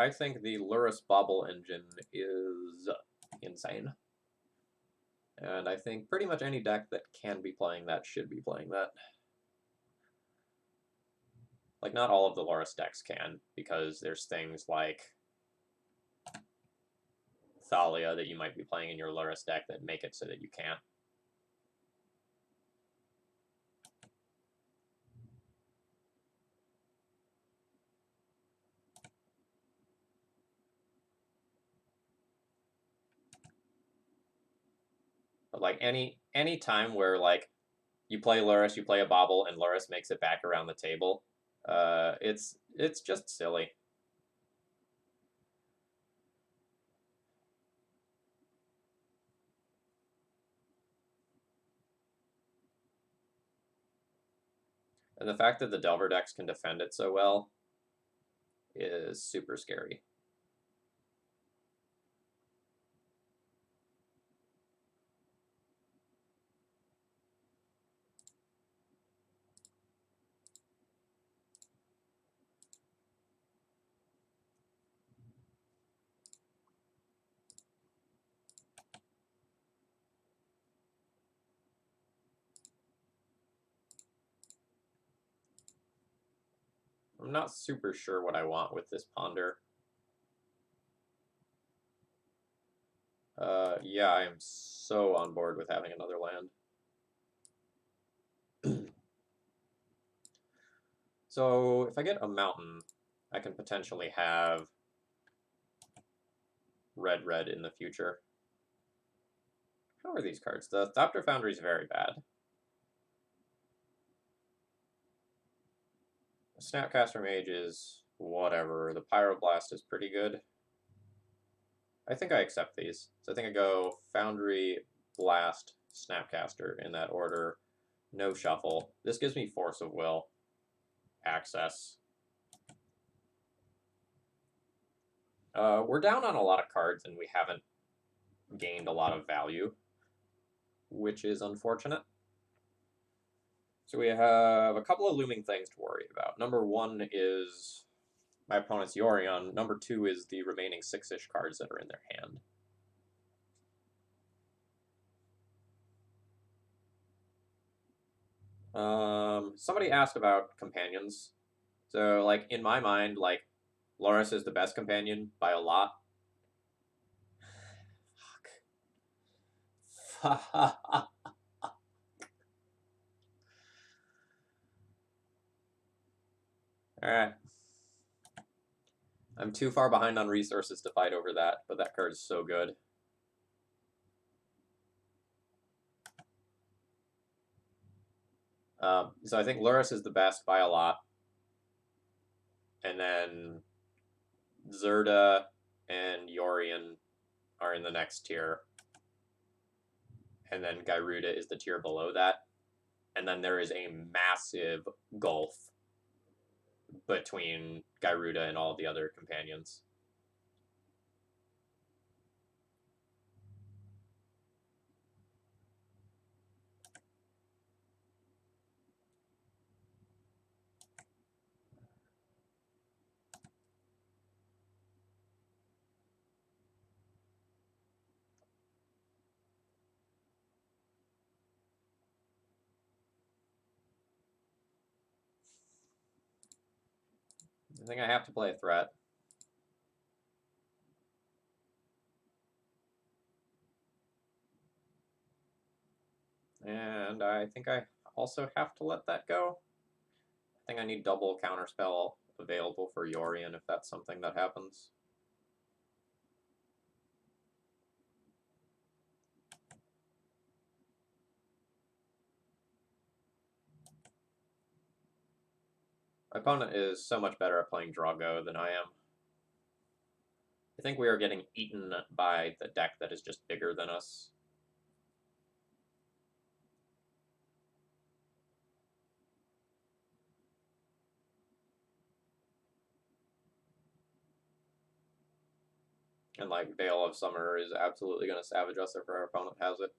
I think the Lurrus Bobble engine is insane. And I think pretty much any deck that can be playing that should be playing that. Like, not all of the Lurrus decks can, because there's things like Thalia that you might be playing in your Lurrus deck that make it so that you can't. But like any time where like you play Lurrus, you play a Bobble, and Lurrus makes it back around the table, it's just silly. And the fact that the Delver decks can defend it so well is super scary. I'm not super sure what I want with this Ponder. Yeah, I am so on board with having another land. So if I get a mountain, I can potentially have red in the future. How are these cards? The Thopter Foundry is very bad. The Snapcaster Mage is whatever. The Pyroblast is pretty good. I think I accept these. So I think I go Foundry, Blast, Snapcaster in that order. No shuffle. This gives me Force of Will. Access. We're down on a lot of cards and we haven't gained a lot of value. which is unfortunate. So we have a couple of looming things to worry about. Number one is my opponent's Yorion. Number two is the remaining 6-ish cards that are in their hand. Somebody asked about companions. So, like, in my mind, like, Lurrus is the best companion by a lot. Fuck. Alright. I'm too far behind on resources to fight over that, but that card is so good. So I think Lurrus is the best by a lot. And then Zerda and Yorion are in the next tier. And then Gyruda is the tier below that. And then there is a massive gulf between Gyruda and all of the other companions. I think I have to play a threat. And I think I also have to let that go. I think I need double counterspell available for Yorion if that's something that happens. My opponent is so much better at playing Drago than I am. I think we are getting eaten by the deck that is just bigger than us. And like Veil of Summer is absolutely going to savage us if our opponent has it.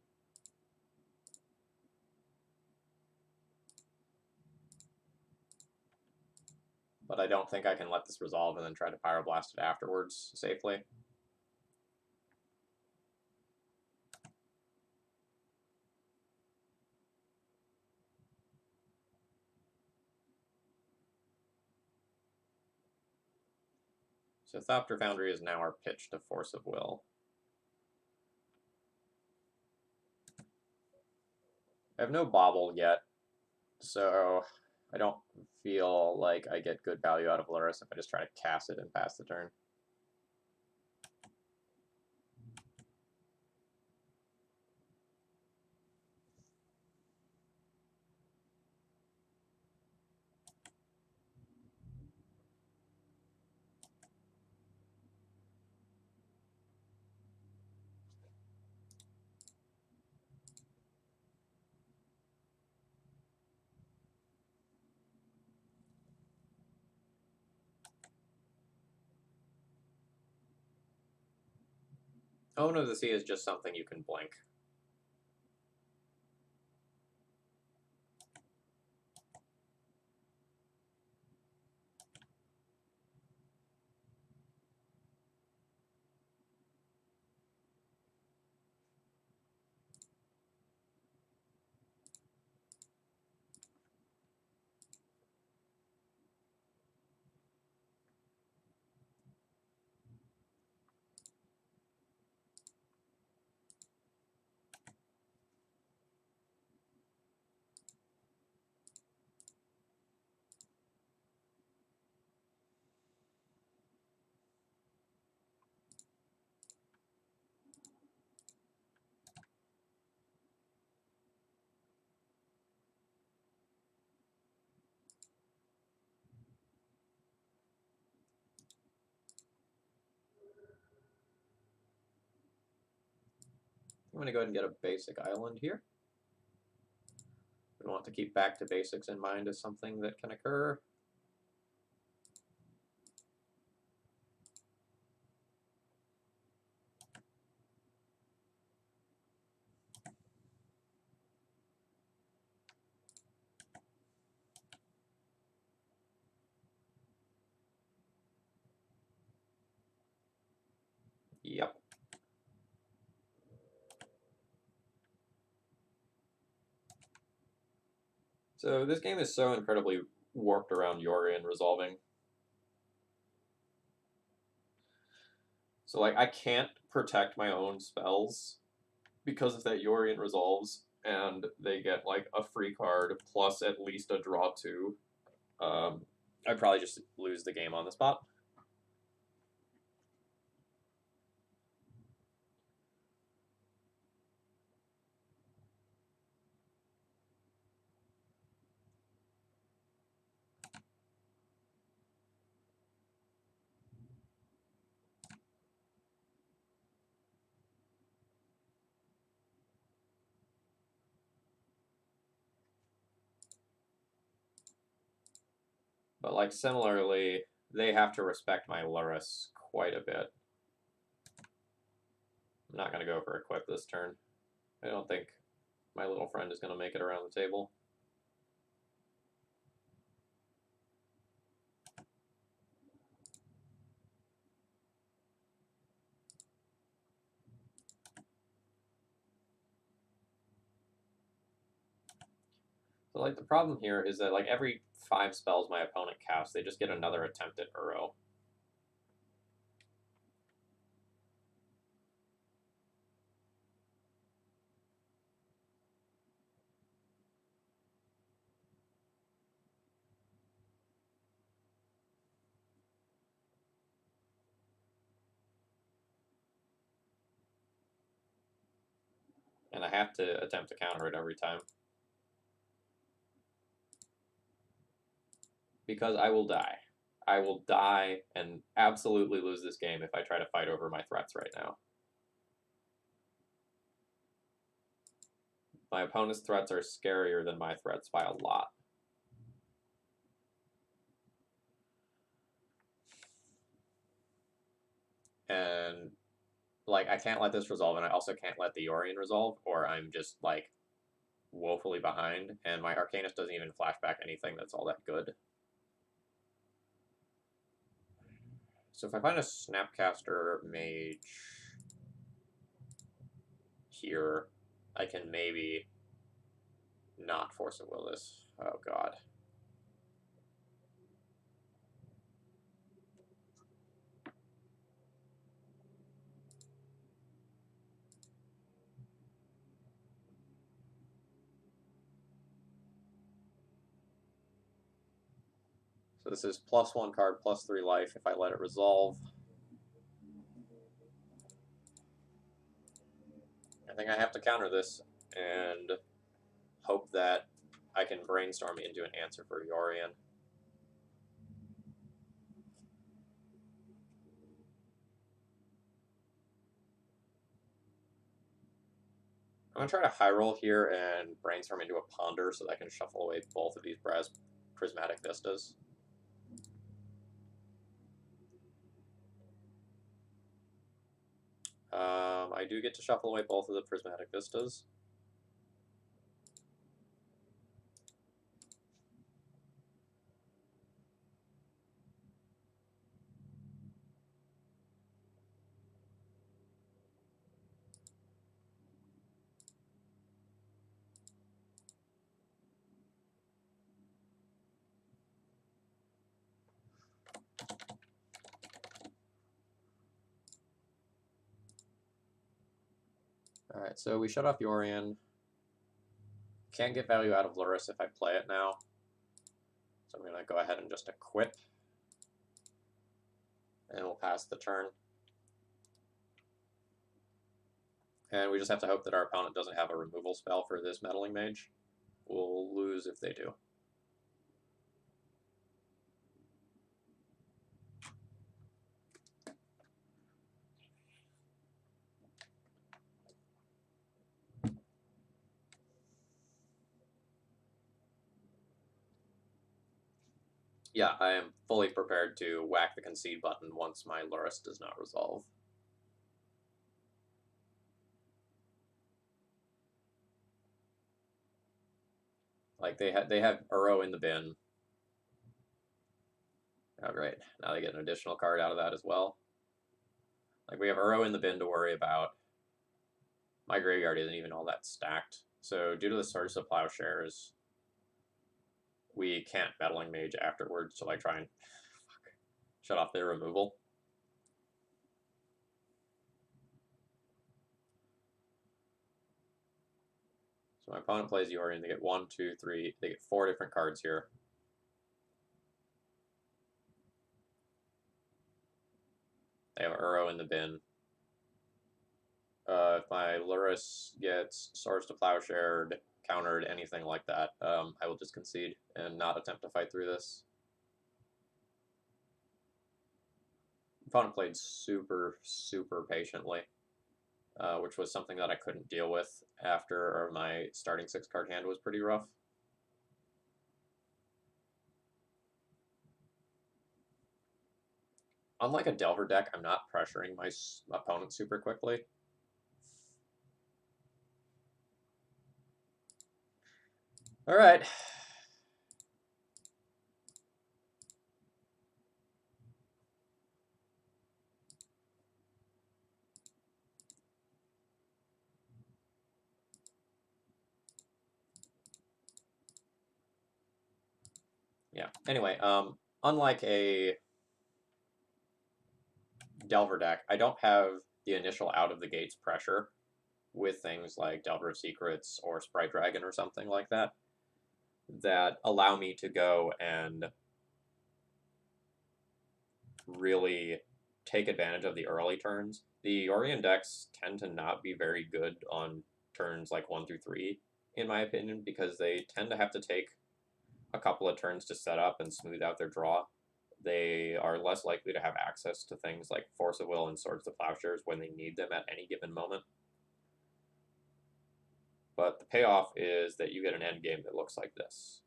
But I don't think I can let this resolve and then try to Pyroblast it afterwards safely. So Thopter Foundry is now our pitch to Force of Will. I have no Bobble yet, so I don't feel like I get good value out of Lurrus if I just try to cast it and pass the turn. Own of the Sea is just something you can blink. I'm going to go ahead and get a basic island here. We want to keep back to basics in mind as something that can occur. Yep. So this game is so incredibly warped around Yorion resolving. So like I can't protect my own spells because of that Yorion resolves, and they get like a free card plus at least a draw two. I'd probably just lose the game on the spot. But like similarly, they have to respect my Lurrus quite a bit. I'm not going to go for equip this turn. I don't think my little friend is going to make it around the table. So like the problem here is that like every 5 spells my opponent casts, they just get another attempt at Uro. And I have to attempt to counter it every time. Because I will die. I will die and absolutely lose this game if I try to fight over my threats right now. My opponent's threats are scarier than my threats by a lot. And like I can't let this resolve, and I also can't let the Yorion resolve, or I'm just like woefully behind, and my Arcanist doesn't even flashback anything that's all that good. So if I find a Snapcaster Mage here, I can maybe not Force of Will this. Oh god. So this is +1 card, +3 life if I let it resolve. I think I have to counter this and hope that I can brainstorm into an answer for Yorion. I'm going to try to high roll here and brainstorm into a Ponder so that I can shuffle away both of these Prismatic Vistas. I do get to shuffle away both of the Prismatic Vistas. Alright, so we shut off Yorion. Can't get value out of Lurrus if I play it now. So I'm going to go ahead and just equip. And we'll pass the turn. And we just have to hope that our opponent doesn't have a removal spell for this Meddling Mage. We'll lose if they do. Yeah, I am fully prepared to whack the concede button once my Lurrus does not resolve. Like they have Uro in the bin. Oh great, now they get an additional card out of that as well. Like, we have Uro in the bin to worry about. My graveyard isn't even all that stacked. So, due to the Swords to Plowshares, we can't Meddling Mage afterwards to, like, try and shut off their removal. So, my opponent plays Yorion. They get 1, 2, 3. They get 4 different cards here. They have Uro in the bin. If my Lurrus gets Swords to Plowshare, countered, anything like that, I will just concede and not attempt to fight through this. Opponent played super, super patiently, which was something that I couldn't deal with after my starting 6-card hand was pretty rough. Unlike a Delver deck, I'm not pressuring my opponent super quickly. All right. Yeah. Anyway, unlike a Delver deck, I don't have the initial out of the gates pressure with things like Delver of Secrets or Sprite Dragon or something like that allow me to go and really take advantage of the early turns. The Yorion decks tend to not be very good on turns like 1 through 3, in my opinion, because they tend to have to take a couple of turns to set up and smooth out their draw. They are less likely to have access to things like Force of Will and Swords to Plowshares when they need them at any given moment. But the payoff is that you get an end game that looks like this.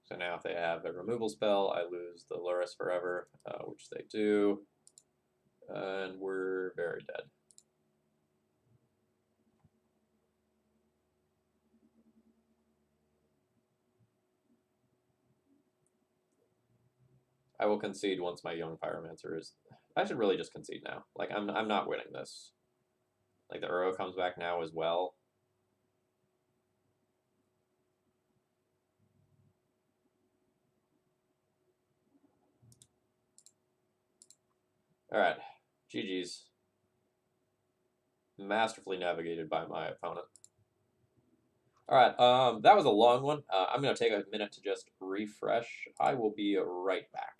So now if they have a removal spell, I lose the Lurrus forever, which they do, and we're very dead. I will concede once my Young Pyromancer is... I should really just concede now. Like, I'm not winning this. Like, the Uro comes back now as well. Alright, GG's. Masterfully navigated by my opponent. Alright, that was a long one. I'm going to take a minute to just refresh. I will be right back.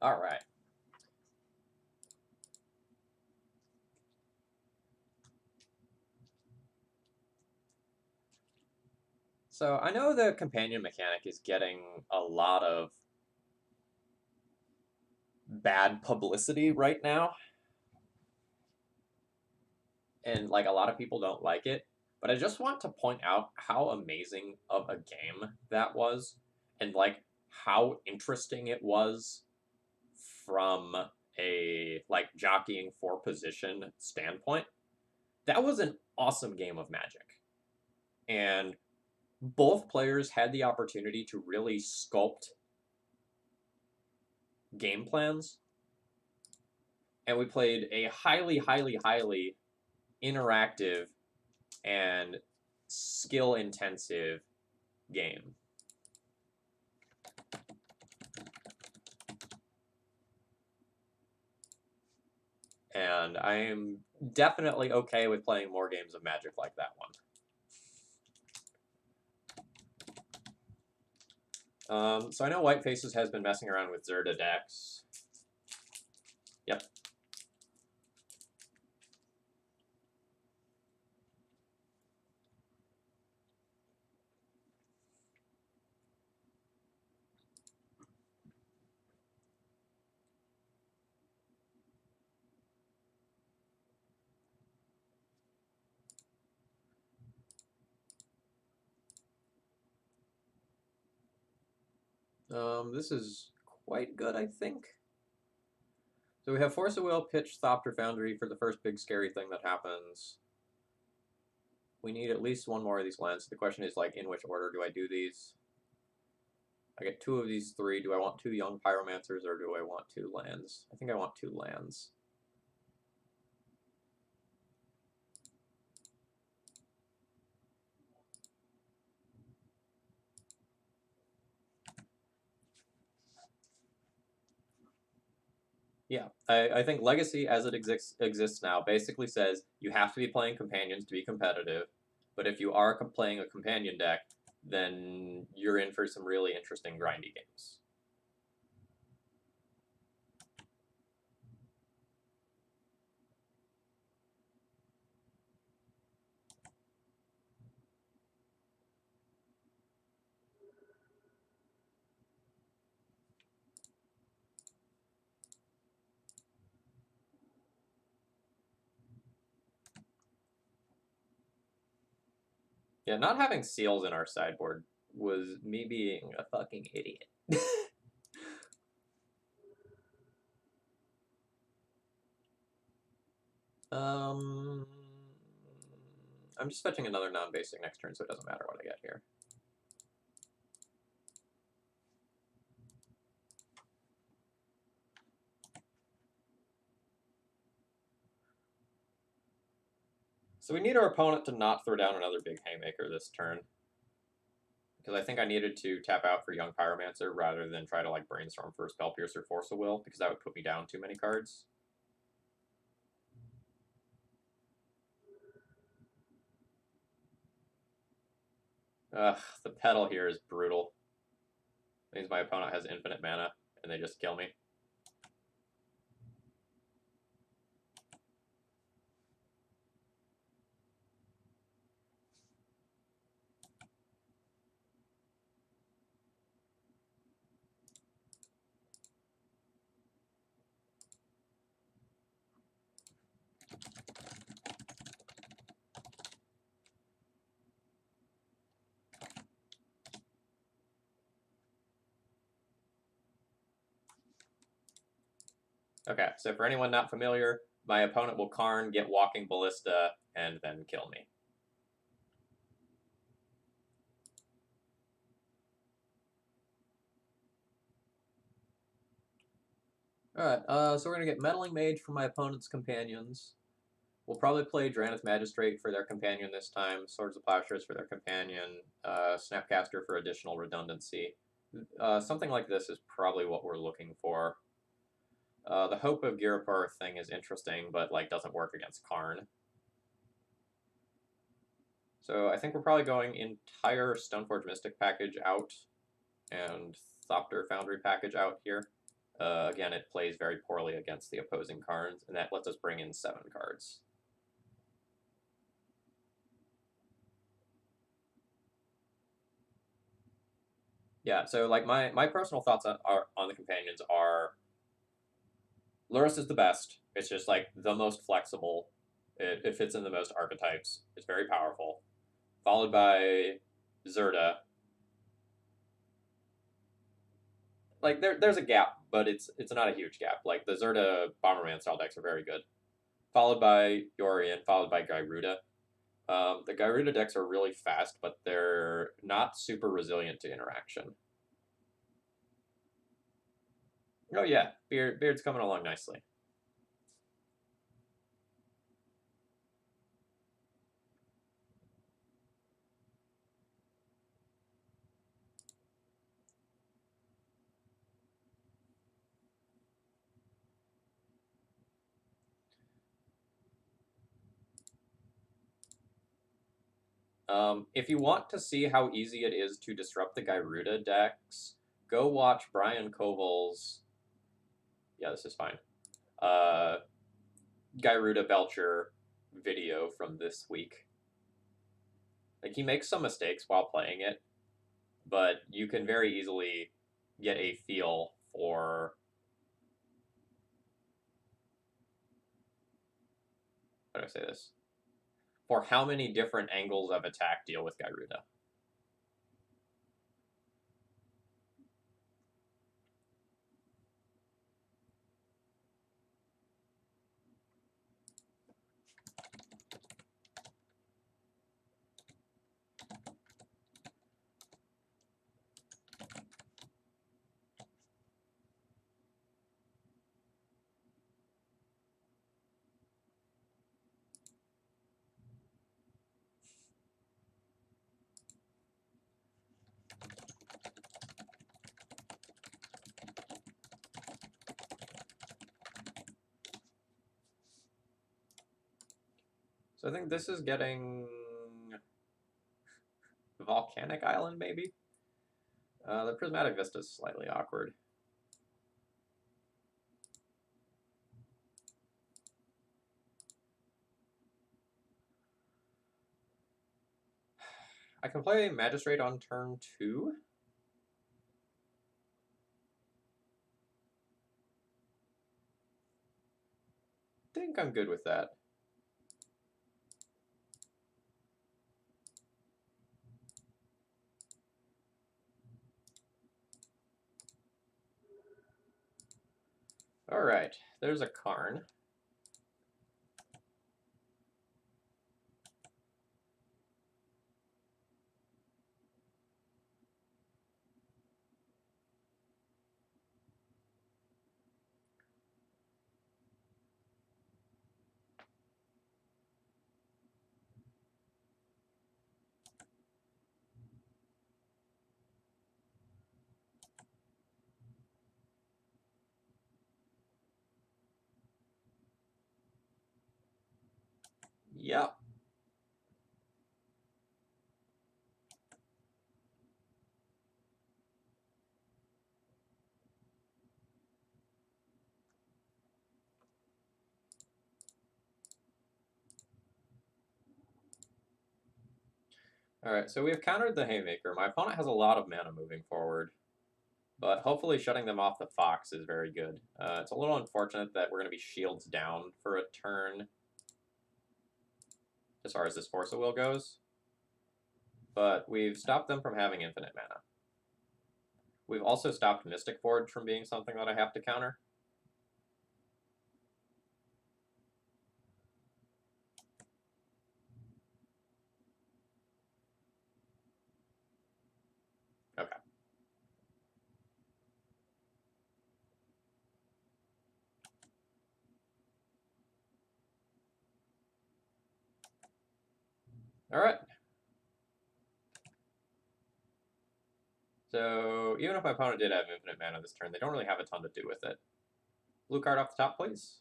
All right. So I know the companion mechanic is getting a lot of bad publicity right now, and like a lot of people don't like it. But I just want to point out how amazing of a game that was, and like how interesting it was from a like jockeying for position standpoint. That was an awesome game of Magic, and both players had the opportunity to really sculpt game plans, and we played a highly interactive and skill intensive game. And I am definitely okay with playing more games of Magic like that one. So I know White Faces has been messing around with Zerda decks. Yep. This is quite good, I think. So we have Force of Will, Pitch, Thopter, Foundry for the first big scary thing that happens. We need at least one more of these lands. The question is, like, in which order do I do these? I get two of these three. Do I want two Young Pyromancers or do I want two lands? I think I want two lands. Yeah, I think Legacy as it exists now basically says you have to be playing companions to be competitive, but if you are playing a companion deck, then you're in for some really interesting grindy games. Yeah, not having seals in our sideboard was me being a fucking idiot. um, I'm just fetching another non-basic next turn, so it doesn't matter what I get here. So we need our opponent to not throw down another big haymaker this turn. Because I think I needed to tap out for Young Pyromancer rather than try to like brainstorm for Spell Piercer Force of Will, because that would put me down too many cards. Ugh, the pedal here is brutal. It means my opponent has infinite mana, and they just kill me. Okay, so for anyone not familiar, my opponent will Karn, get Walking Ballista, and then kill me. Alright, so we're going to get Meddling Mage for my opponent's companions. We'll probably play Drannith Magistrate for their companion this time, Swords of Plowshares for their companion, Snapcaster for additional redundancy. Something like this is probably what we're looking for. The Hope of Girapur thing is interesting, but like doesn't work against Karn. So I think we're probably going entire Stoneforge Mystic package out and Thopter Foundry package out here. Again, it plays very poorly against the opposing cards, and that lets us bring in 7 cards. Yeah, so like my personal thoughts on the companions are Lurrus is the best. It's just like the most flexible. It fits in the most archetypes. It's very powerful. Followed by Zerda. Like there's a gap, but it's not a huge gap. Like the Zerda Bomberman style decks are very good. Followed by Yorion, followed by Gyruda. The Gyruda decks are really fast, but they're not super resilient to interaction. Oh yeah, Beard's coming along nicely. If you want to see how easy it is to disrupt the Gyruda decks, go watch Brian Koval's. Yeah, this is fine. Gyruda Belcher video from this week. Like he makes some mistakes while playing it, but you can very easily get a feel for how do I say this? For how many different angles of attack deal with Gyruda. So I think this is getting Volcanic Island, maybe? The Prismatic Vista is slightly awkward. I can play Magistrate on turn 2. I think I'm good with that. Alright, there's a Karn. Yep. Alright, so we've countered the Haymaker. My opponent has a lot of mana moving forward, but hopefully shutting them off the Fox is very good. It's a little unfortunate that we're going to be shields down for a turn as far as this Force of Will goes, but we've stopped them from having infinite mana. We've also stopped Mystic Forge from being something that I have to counter. Okay. Alright. So, even if my opponent did have infinite mana this turn, they don't really have a ton to do with it. Blue card off the top, please.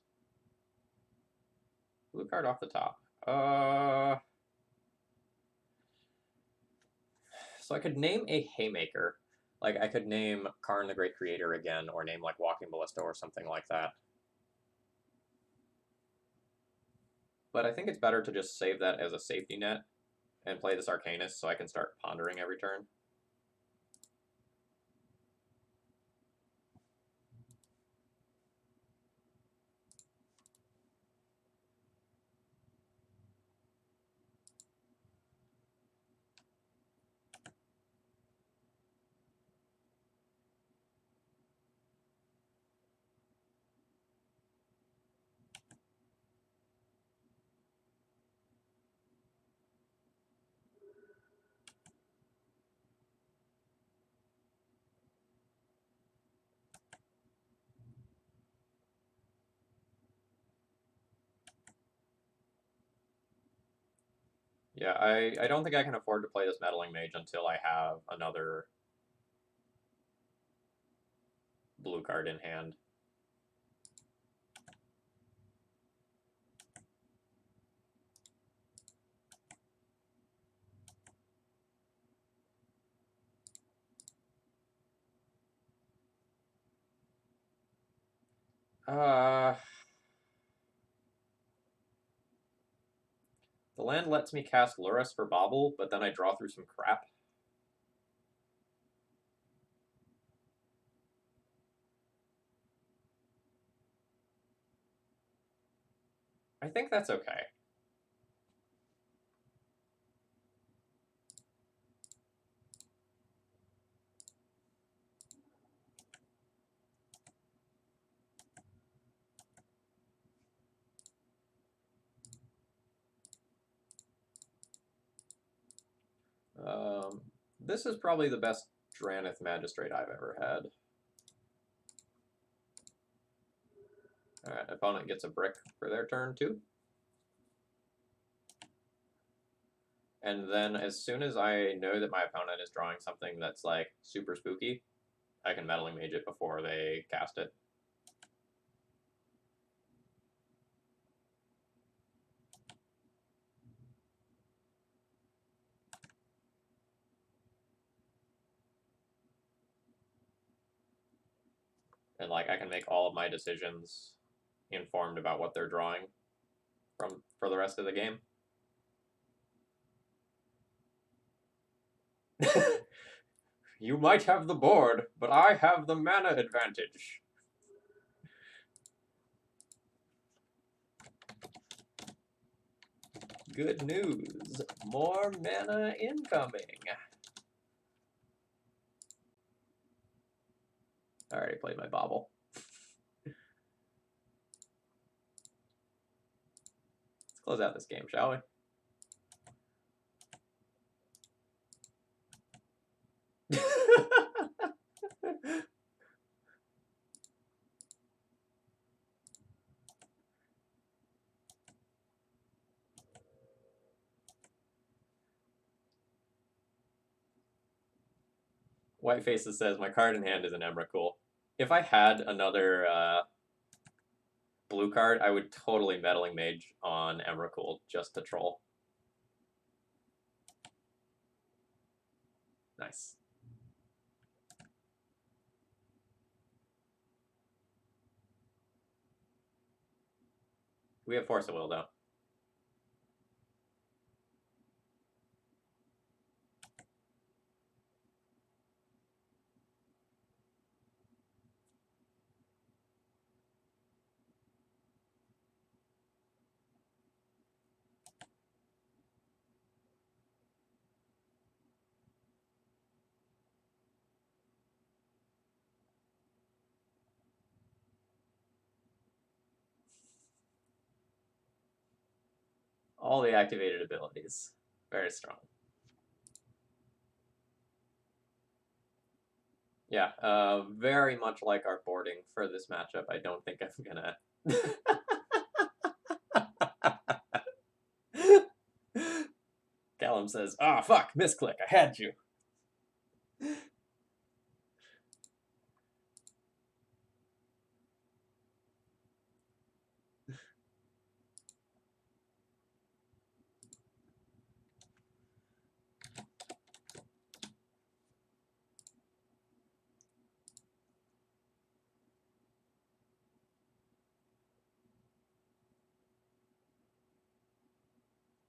Blue card off the top. So I could name a Haymaker. Like, I could name Karn the Great Creator again, or name, like, Walking Ballista or something like that. But I think it's better to just save that as a safety net and play this Arcanist so I can start pondering every turn. Yeah, I don't think I can afford to play this Meddling Mage until I have another blue card in hand. The land lets me cast Lurrus for Bobble, but then I draw through some crap. I think that's okay. This is probably the best Dranith Magistrate I've ever had. Alright, opponent gets a brick for their turn, too. And then as soon as I know that my opponent is drawing something that's, like, super spooky, I can Meddling Mage it before they cast it. And, like, I can make all of my decisions informed about what they're drawing for the rest of the game. You might have the board, but I have the mana advantage. Good news. More mana incoming. I already played my Bobble. Let's close out this game, shall we? White Faces says, my card in hand is an Emrakul. If I had another blue card, I would totally Meddling Mage on Emrakul just to troll. Nice. We have Force of Will, though. All the activated abilities. Very strong. Yeah, very much like our boarding for this matchup. I don't think I'm gonna... Callum says, ah, fuck, misclick, I had you.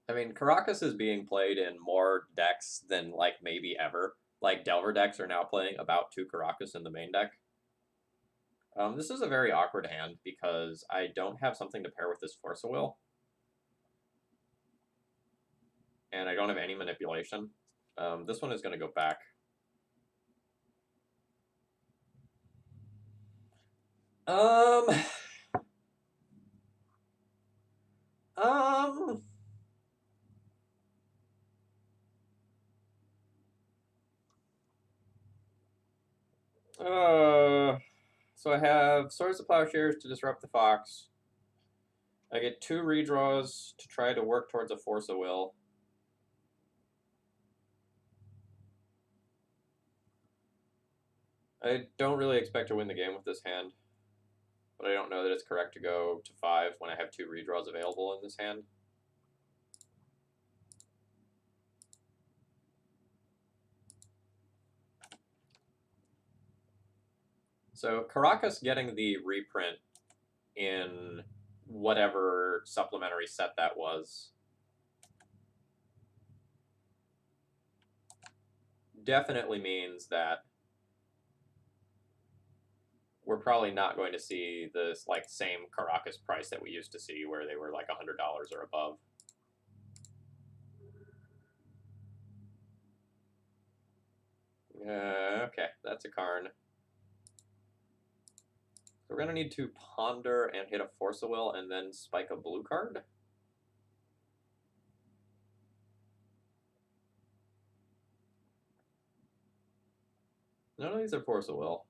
I mean, Caracas is being played in more decks than, like, maybe ever. Like, Delver decks are now playing about 2 Caracas in the main deck. This is a very awkward hand because I don't have something to pair with this Force of Will. And I don't have any manipulation. This one is going to go back. Um... Um... So I have Swords of Plowshares to disrupt the Fox. I get 2 redraws to try to work towards a Force of Will. I don't really expect to win the game with this hand, but I don't know that it's correct to go to 5 when I have 2 redraws available in this hand. So Caracas getting the reprint in whatever supplementary set that was definitely means that we're probably not going to see this like same Caracas price that we used to see where they were like $100 or above. Okay, that's a Karn. So we're going to need to ponder and hit a Force of Will and then spike a blue card. None of these are Force of Will.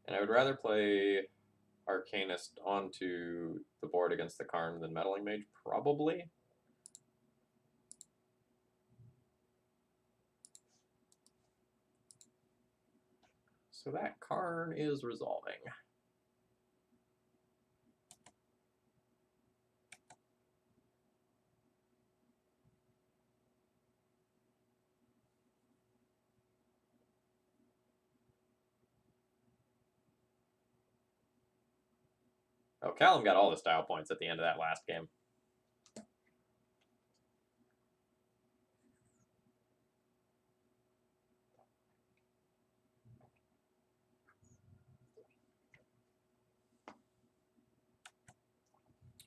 And I would rather play Arcanist onto the board against the Karn than Meddling Mage, probably. So that Karn is resolving. Oh, Callum got all the style points at the end of that last game.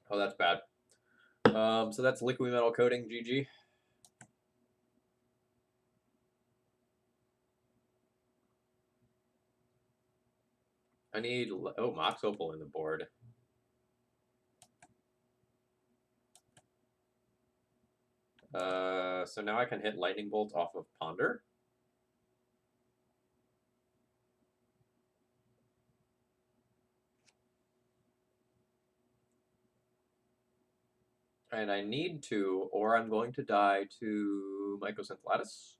Oh, that's bad. So that's liquid metal coating, GG. I need, oh, Mox Opal in the board. So now I can hit Lightning Bolt off of Ponder. And I need to, or I'm going to die to Mycosynth Lattice.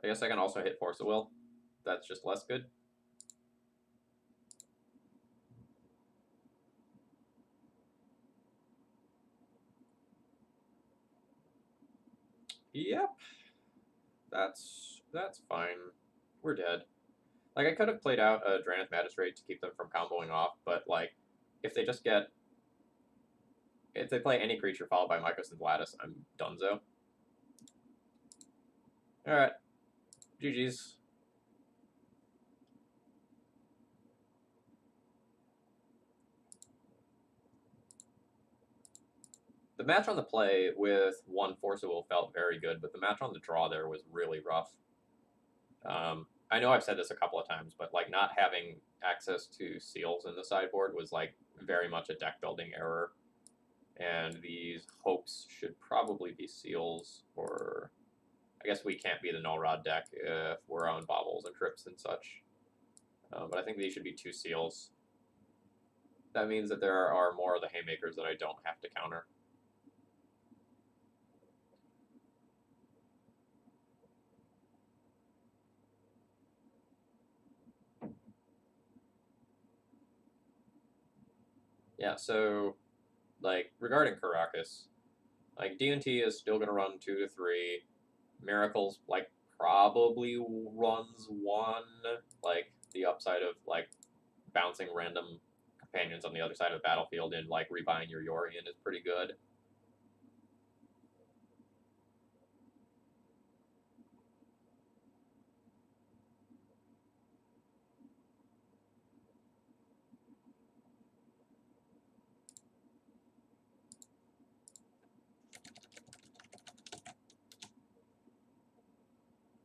I guess I can also hit Force of Will. That's just less good. Yep. That's fine. We're dead. Like, I could have played out a Drannith Magistrate to keep them from comboing off, but, like, if they just get... If they play any creature followed by Mycosynth Lattice, I'm donezo. Alright. GG's. The match on the play with 1 Force of Will felt very good, but the match on the draw there was really rough. I know I've said this a couple of times, but like not having access to seals in the sideboard was like very much a deck building error. And these hopes should probably be seals, or I guess we can't be the Null Rod deck if we're on bobbles and trips and such. But I think these should be 2 seals. That means that there are more of the haymakers that I don't have to counter. Yeah, so, like, regarding Caracas, like, D&T is still going to run 2 to 3. Miracles, like, probably runs 1. Like, the upside of, like, bouncing random companions on the other side of the battlefield and like rebuying your Yorion is pretty good.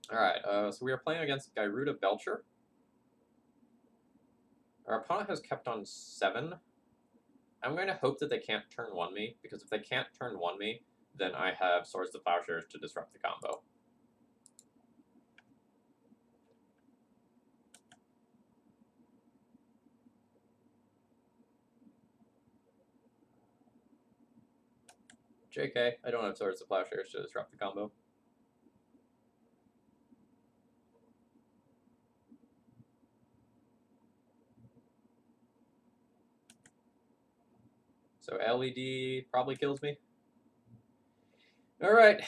Alright, so we are playing against Gyruda Belcher. Our opponent has kept on 7. I'm going to hope that they can't turn 1 me, because if they can't turn 1 me, then I have Swords to Plowshares to disrupt the combo. JK, I don't have Swords to Plowshares to disrupt the combo. So LED probably kills me. Alright,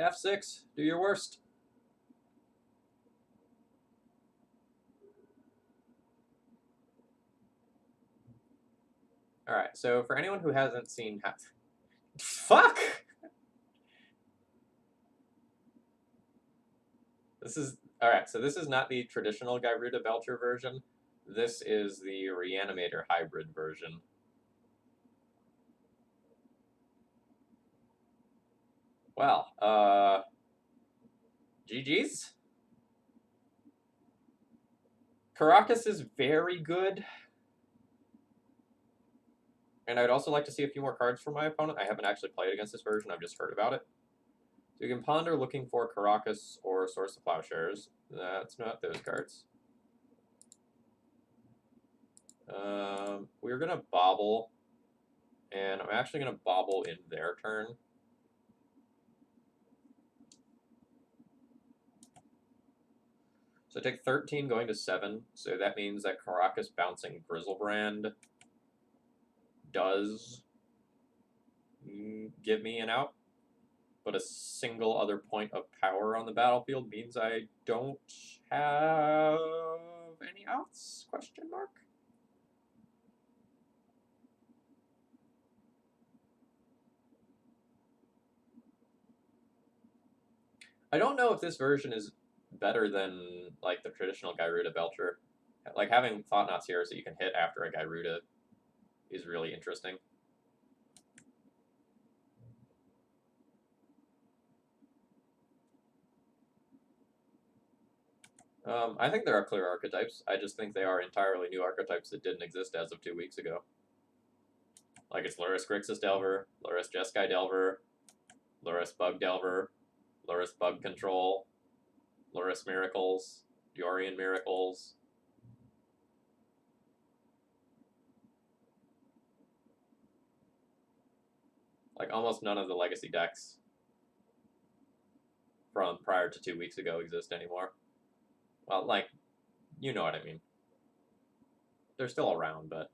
F6, do your worst. Alright, so for anyone who hasn't seen... Fuck! This is... Alright, so this is not the traditional Gyruda Belcher version. This is the Reanimator hybrid version. Well, GG's? Caracas is very good. And I'd also like to see a few more cards from my opponent. I haven't actually played against this version, I've just heard about it. So you can ponder looking for Caracas or Source of Plowshares. That's not those cards. We're going to bobble, and I'm actually going to bobble in their turn. So I take 13 going to 7, so that means that Caracas bouncing Grizzlebrand does give me an out, but a single other point of power on the battlefield means I don't have any outs, question mark? I don't know if this version is better than like the traditional Gyruda Belcher. Like having Thought-Knots here so you can hit after a Gyruda is really interesting. I think there are clear archetypes. I just think they are entirely new archetypes that didn't exist as of 2 weeks ago. Like it's Lurrus Grixis Delver, Lurrus Jeskai Delver, Lurrus Bug Delver, Lurrus Bug Control, Lurrus Miracles, Yorion Miracles. Like almost none of the legacy decks from prior to 2 weeks ago exist anymore. Well, like, you know what I mean. They're still around, but...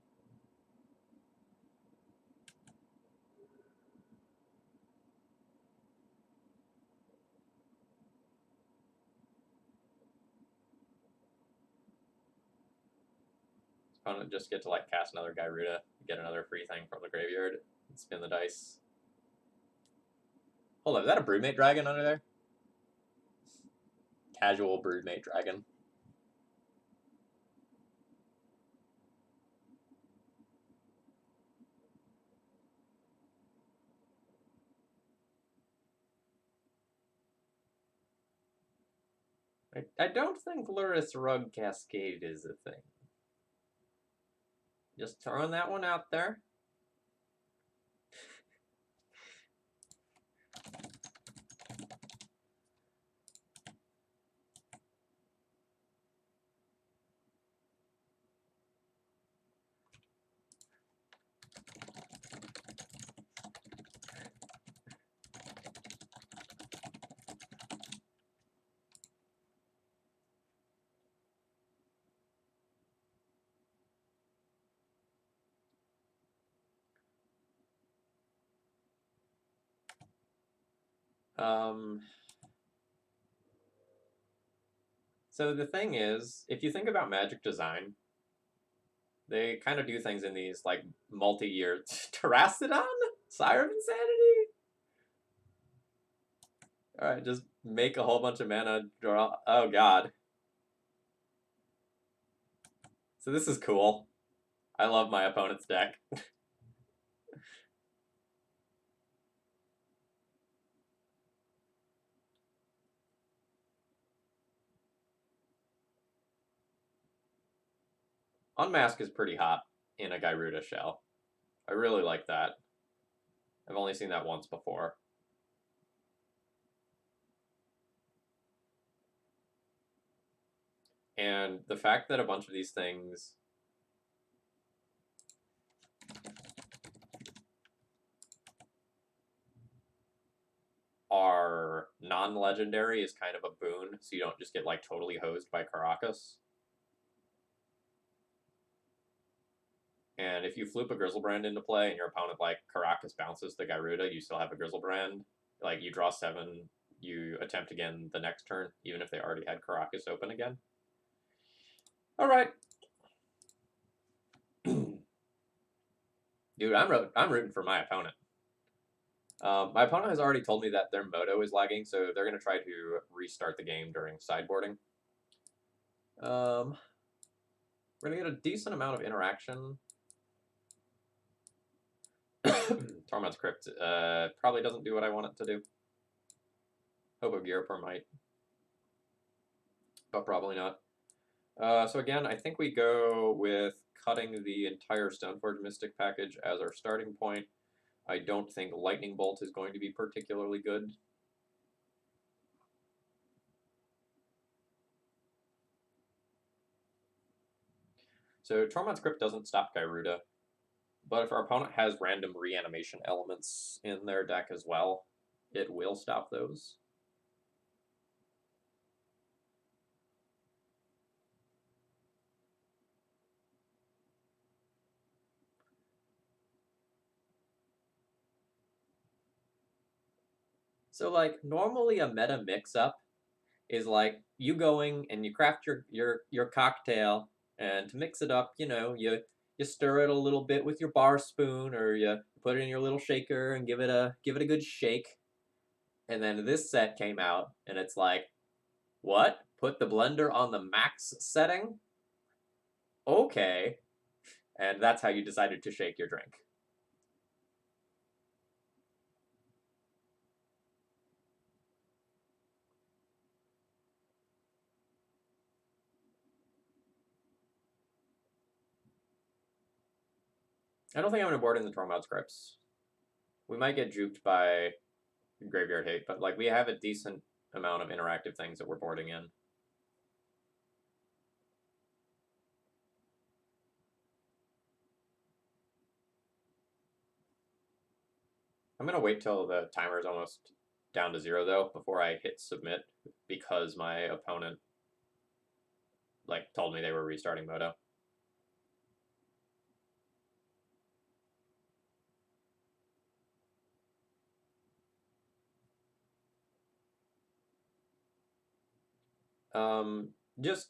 Opponent just get to like cast another Gyruda, get another free thing from the graveyard, and spin the dice. Hold on, is that a Broodmate Dragon under there? Casual Broodmate Dragon. I don't think Lurrus Rug Cascade is a thing. Just throwing that one out there. So the thing is, if you think about Magic Design, They kind of do things in these like multi-year Terracidon? Sire of Insanity? Alright, just make a whole bunch of mana, draw. Oh god. So this is cool. I love my opponent's deck. Unmask is pretty hot in a Gyruda shell. I really like that. I've only seen that once before. And the fact that a bunch of these things are non-legendary is kind of a boon, so you don't just get like totally hosed by Caracas. And if you floop a Grizzlebrand into play and your opponent like Caracas bounces the Gyruda, you still have a Grizzlebrand. Like you draw 7, you attempt again the next turn, even if they already had Caracas open again. All right. Dude, I'm rooting for my opponent. My opponent has already told me that their Moto is lagging, so they're going to try to restart the game during sideboarding. We're going to get a decent amount of interaction. Tormod's Crypt probably doesn't do what I want it to do. Hobo Gearper might, but probably not. So again, I think we go with cutting the entire Stoneforge Mystic package as our starting point. I don't think Lightning Bolt is going to be particularly good. So Tormod's Crypt doesn't stop Gyruda, but if our opponent has random reanimation elements in their deck as well, it will stop those. So like normally a meta mix-up is like you going and you craft your cocktail, and to mix it up, you stir it a little bit with your bar spoon, or you put it in your little shaker and give it a good shake. And then this set came out and it's like, what? Put the blender on the max setting? Okay. And that's how you decided to shake your drink. I don't think I'm going to board in the Tormod scripts. We might get juked by Graveyard Hate, but like we have a decent amount of interactive things that we're boarding in. I'm going to wait till the timer is almost down to 0 though before I hit submit, because my opponent like told me they were restarting Moto. Just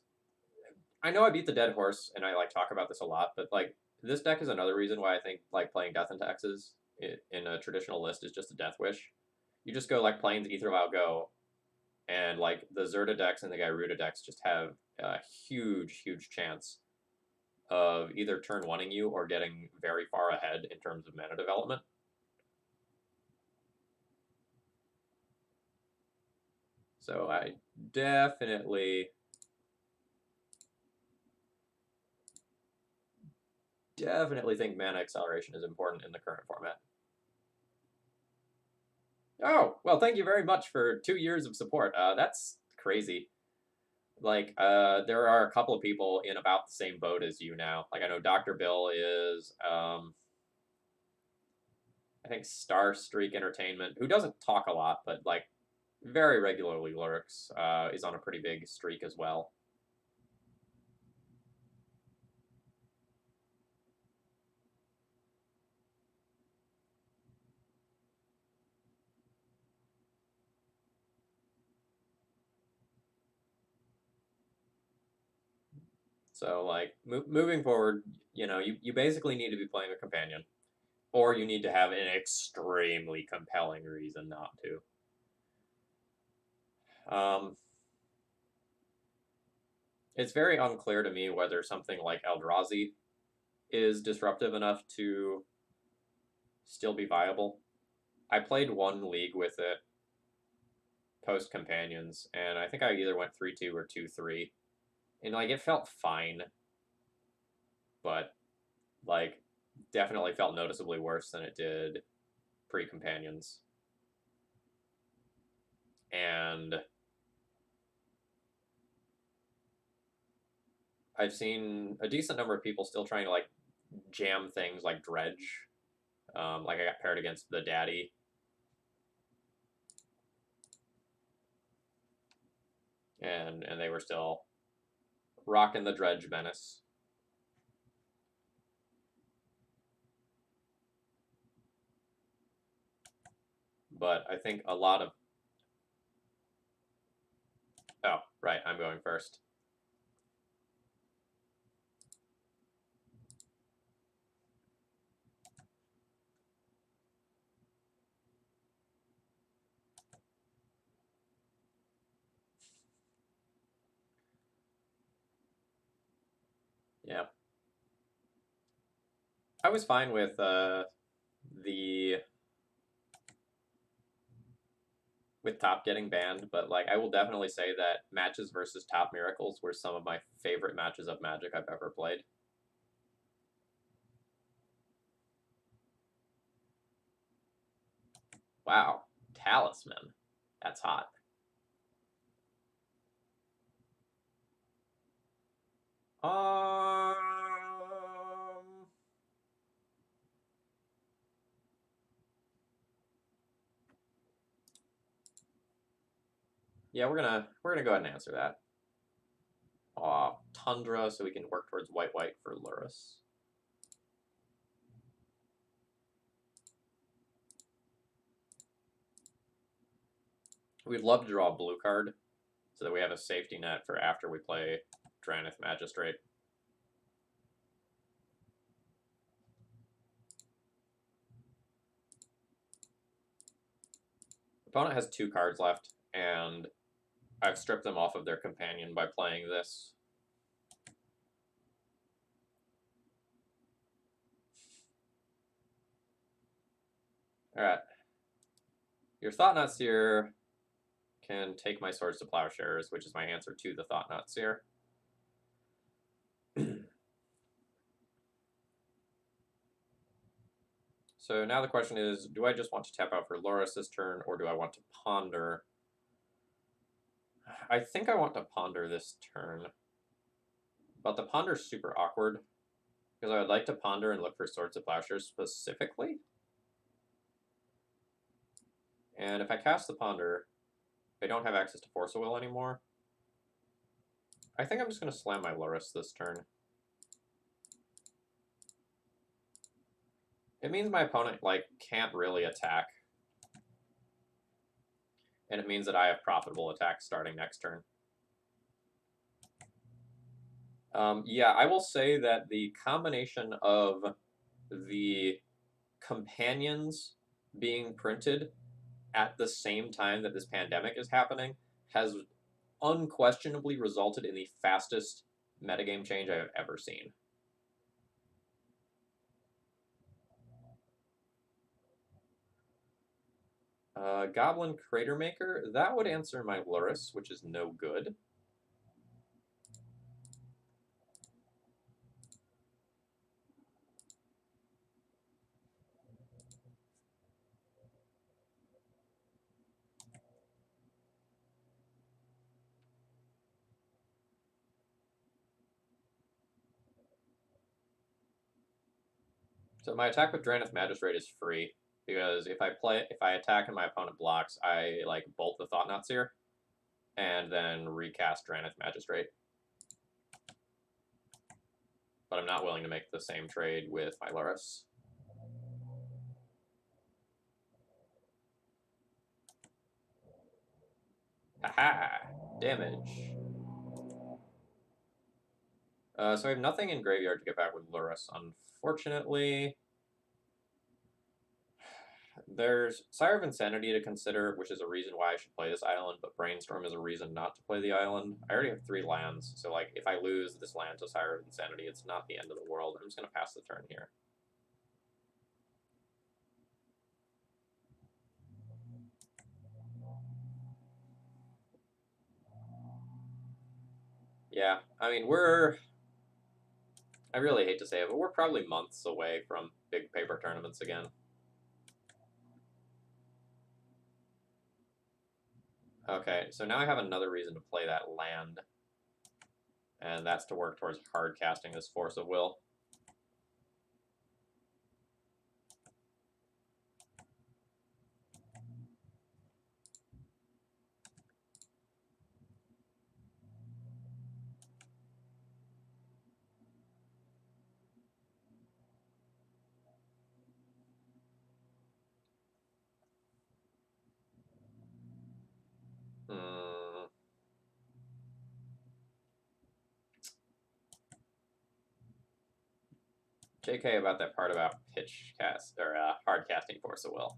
I know I beat the dead horse, and I like talk about this a lot, but like this deck is another reason why I think like playing Death and Taxes in a traditional list is just a death wish. You just go like Plains, Ether Vow, go, and like the Zerta decks and the Gyruda decks just have a huge chance of either turn oneing you or getting very far ahead in terms of mana development. So I definitely think mana acceleration is important in the current format. Oh, well, thank you very much for 2 years of support. That's crazy. Like, there are a couple of people in about the same boat as you now. Like, I know Dr. Bill is, I think Star Streak Entertainment, who doesn't talk a lot, but like very regularly lurks, is on a pretty big streak as well. So, like, moving forward, you basically need to be playing a companion, or you need to have an extremely compelling reason not to. It's very unclear to me whether something like Eldrazi is disruptive enough to still be viable. I played one league with it post Companions, and I think I either went 3-2 or 2-3. And, like, it felt fine, but, like, definitely felt noticeably worse than it did pre-Companions. And I've seen a decent number of people still trying to, like, jam things like Dredge. Like, I got paired against the Daddy. And they were still rocking the Dredge menace. But I think a lot of... Oh, right, I'm going first. Yeah. I was fine with with Top getting banned, but, like, I will definitely say that matches versus Top Miracles were some of my favorite matches of Magic I've ever played. Wow, Talisman. That's hot. Um, yeah, we're gonna go ahead and answer that. Tundra, so we can work towards white for Lurrus. We'd love to draw a blue card so that we have a safety net for after we play Drannith Magistrate. Opponent has 2 cards left, and I've stripped them off of their companion by playing this. Alright. Your Thought-Knot Seer can take my Swords to Plowshares, which is my answer to the Thought-Knot Seer. So now the question is, do I just want to tap out for Lurrus this turn, or do I want to Ponder? I think I want to Ponder this turn. But the Ponder's super awkward, because I would like to Ponder and look for Swords to Plowshares specifically. And if I cast the Ponder, I don't have access to Force of Will anymore. I think I'm just going to slam my Lurrus this turn. It means my opponent, like, can't really attack. And it means that I have profitable attacks starting next turn. Yeah, I will say that the combination of the companions being printed at the same time that this pandemic is happening has unquestionably resulted in the fastest metagame change I have ever seen. Goblin Crater Maker, that would answer my Lurrus, which is no good. So my attack with Drannith Magistrate is free, because if I attack and my opponent blocks, I, like, bolt the Thought-Knot Seer, and then recast Drannith Magistrate. But I'm not willing to make the same trade with my Lurrus. Haha! Damage. So I have nothing in graveyard to get back with Lurrus, unfortunately. There's Sire of Insanity to consider, which is a reason why I should play this island, but Brainstorm is a reason not to play the island. I already have 3 lands, so like if I lose this land to Sire of Insanity, it's not the end of the world. I'm just going to pass the turn here. Yeah, I mean, I really hate to say it, but we're probably months away from big paper tournaments again. Okay, so now I have another reason to play that land, and that's to work towards hard casting this Force of Will. Hmm. JK about that part about pitch cast, or hard casting Force of Will.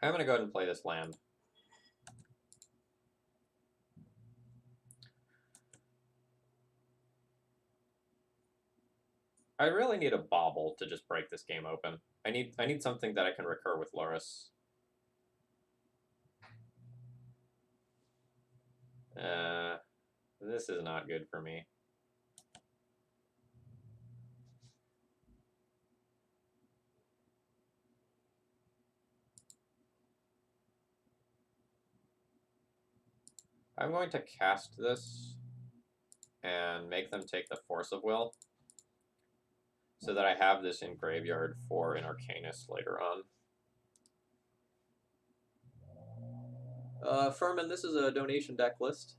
I'm going to go ahead and play this land. I really need a bauble to just break this game open. I need something that I can recur with Lurrus. This is not good for me. I'm going to cast this and make them take the Force of Will so that I have this in graveyard for an Arcanist later on. Furman, this is a donation deck list,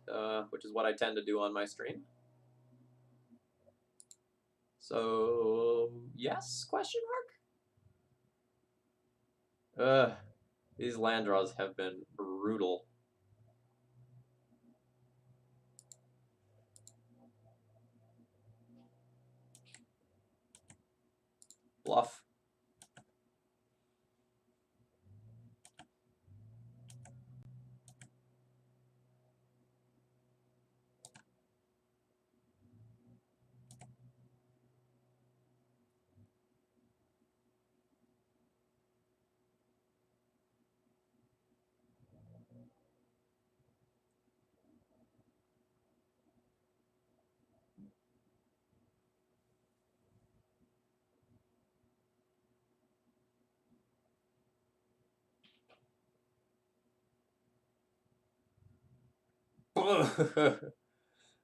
which is what I tend to do on my stream. So, yes? Question mark? These land draws have been brutal. Bluff.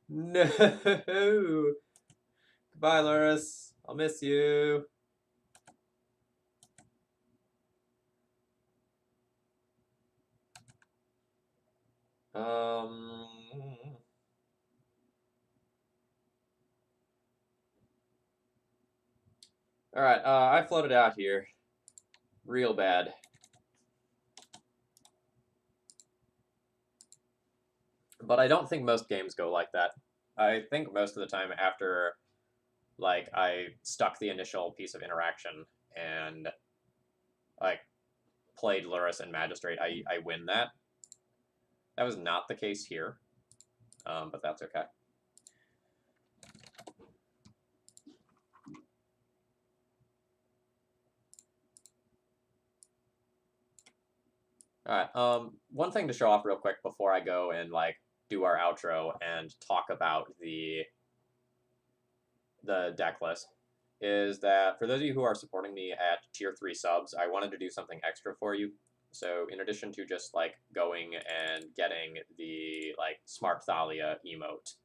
No. Goodbye, Lurrus. I'll miss you. Um. All right. I floated out here, real bad. But I don't think most games go like that. I think most of the time after, like, I stuck the initial piece of interaction and, like, played Lurrus and Magistrate, I win that. That was not the case here, but that's okay. All right. One thing to show off real quick before I go and like do our outro and talk about the deck list is that for those of you who are supporting me at tier 3 subs, I wanted to do something extra for you. So in addition to just like going and getting the like Smart Thalia emote,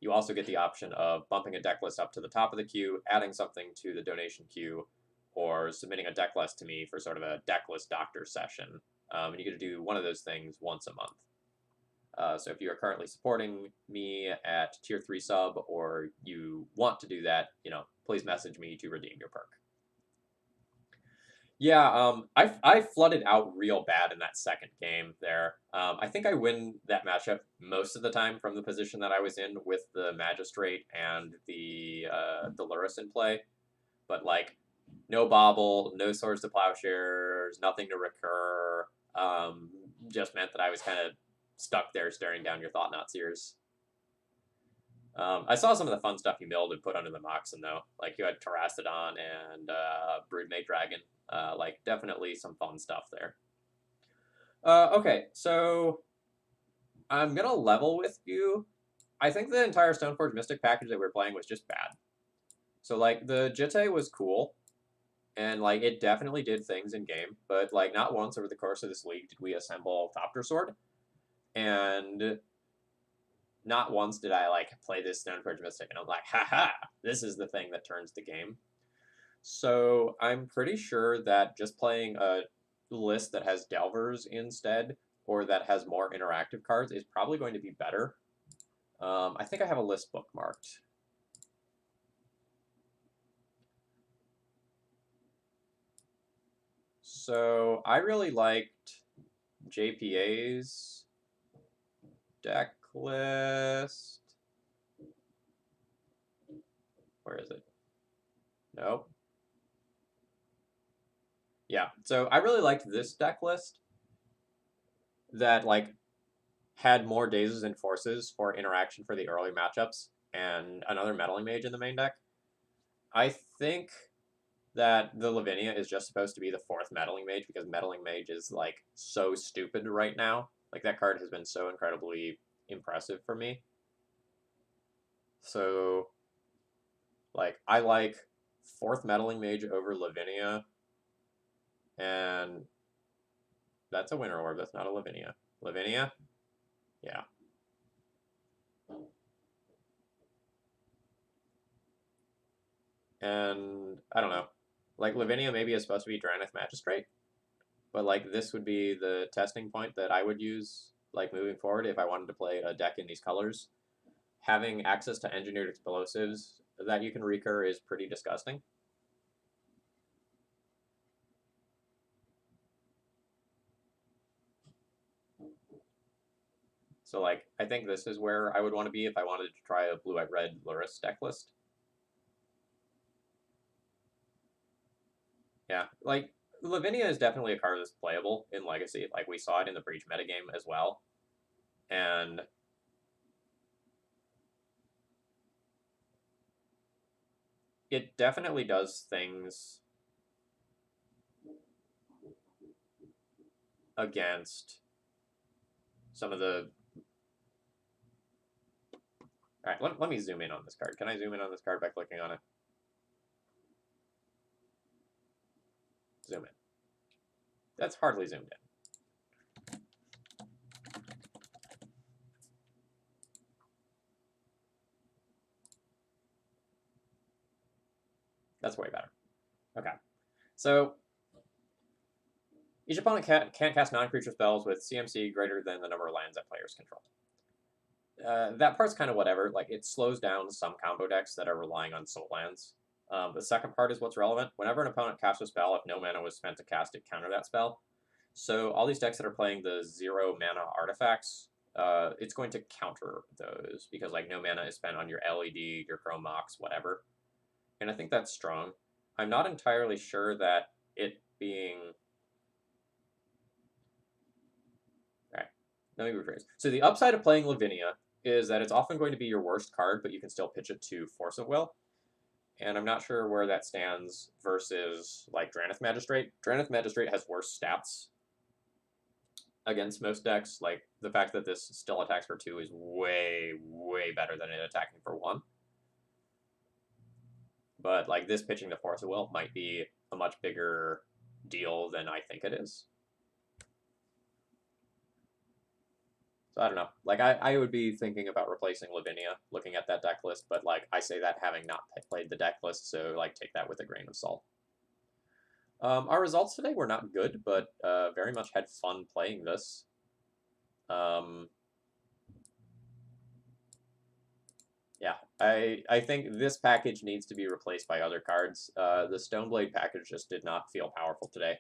you also get the option of bumping a deck list up to the top of the queue, adding something to the donation queue, or submitting a deck list to me for sort of a deck list doctor session. and you get to do one of those things once a month. So if you are currently supporting me at tier 3 sub, or you want to do that, please message me to redeem your perk. Yeah, I flooded out real bad in that second game there. I think I win that matchup most of the time from the position that I was in with the Magistrate and the Lurrus in play. But like, no Bobble, no Swords to Plowshares, nothing to recur. Just meant that I was kind of stuck there staring down your Thought-Knot ears. I saw some of the fun stuff you milled and put under the Moxen, though. Like, you had Terastodon and Broodmate Dragon. Like, definitely some fun stuff there. Okay, so I'm going to level with you. I think the entire Stoneforge Mystic package that we were playing was just bad. So, like, the Jitte was cool, and, like, it definitely did things in game, but, like, not once over the course of this league did we assemble Thopter Sword. And not once did I, like, play this Stoneforge Mystic, and I'm like, haha, this is the thing that turns the game. So I'm pretty sure that just playing a list that has Delvers instead, or that has more interactive cards, is probably going to be better. I think I have a list bookmarked. So I really liked JPA's deck list. Where is it? Nope. Yeah, so I really liked this deck list that, like, had more Dazes and Forces for interaction for the early matchups, and another Meddling Mage in the main deck. I think that the Lavinia is just supposed to be the fourth Meddling Mage, because Meddling Mage is, like, so stupid right now. Like, that card has been so incredibly impressive for me. So, like, I like fourth Meddling Mage over Lavinia, and that's a Winter Orb, that's not a Lavinia. Lavinia? Yeah. And I don't know. Like, Lavinia maybe is supposed to be Drannith Magistrate, but, like, this would be the testing point that I would use, like, moving forward if I wanted to play a deck in these colors. Having access to engineered explosives that you can recur is pretty disgusting. So, like, I think this is where I would want to be if I wanted to try a blue-white-red Lurrus deck list. Yeah, like, Lavinia is definitely a card that's playable in Legacy. Like, we saw it in the Breach metagame as well. And it definitely does things against some of the... All right, let me zoom in on this card. Can I zoom in on this card by clicking on it? Zoom in. That's hardly zoomed in. That's way better. Okay. So, each opponent can't cast non-creature spells with CMC greater than the number of lands that players control. That part's kind of whatever. Like, it slows down some combo decks that are relying on soul lands. The second part is what's relevant. Whenever an opponent casts a spell, if no mana was spent to cast it, counter that spell. So all these decks that are playing the 0 mana artifacts, it's going to counter those, because, like, no mana is spent on your LED, your Chrome Mox, whatever. And I think that's strong. I'm not entirely sure that it being... Alright, let me rephrase. So the upside of playing Lavinia is that it's often going to be your worst card, but you can still pitch it to Force of Will. And I'm not sure where that stands versus, like, Drannith Magistrate. Drannith Magistrate has worse stats against most decks. Like, the fact that this still attacks for 2 is way, way better than it attacking for 1. But, like, this pitching to Force of Will might be a much bigger deal than I think it is. So I don't know. Like, I would be thinking about replacing Lavinia, looking at that deck list, but, like, I say that having not played the deck list, so, like, take that with a grain of salt. Our results today were not good, but very much had fun playing this. Um, yeah, I think this package needs to be replaced by other cards. The Stoneblade package just did not feel powerful today.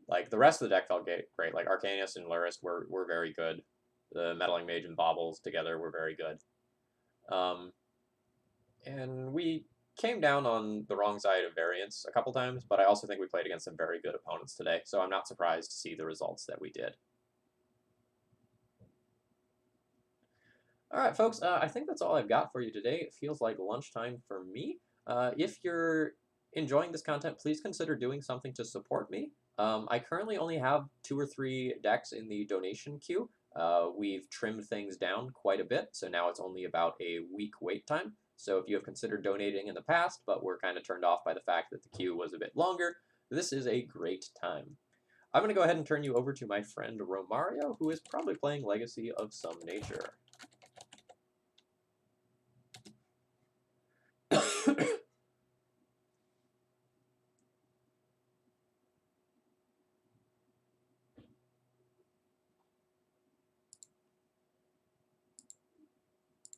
Like, the rest of the deck felt great. Like, Arcanius and Lurrus were very good. The Meddling Mage and Baubles together were very good. And we came down on the wrong side of variance a couple times, but I also think we played against some very good opponents today, so I'm not surprised to see the results that we did. All right, folks, I think that's all I've got for you today. It feels like lunchtime for me. If you're enjoying this content, please consider doing something to support me. I currently only have 2 or 3 decks in the donation queue. We've trimmed things down quite a bit, so now it's only about a week wait time. So if you have considered donating in the past, but were kind of turned off by the fact that the queue was a bit longer, this is a great time. I'm going to go ahead and turn you over to my friend Romario, who is probably playing Legacy of some nature.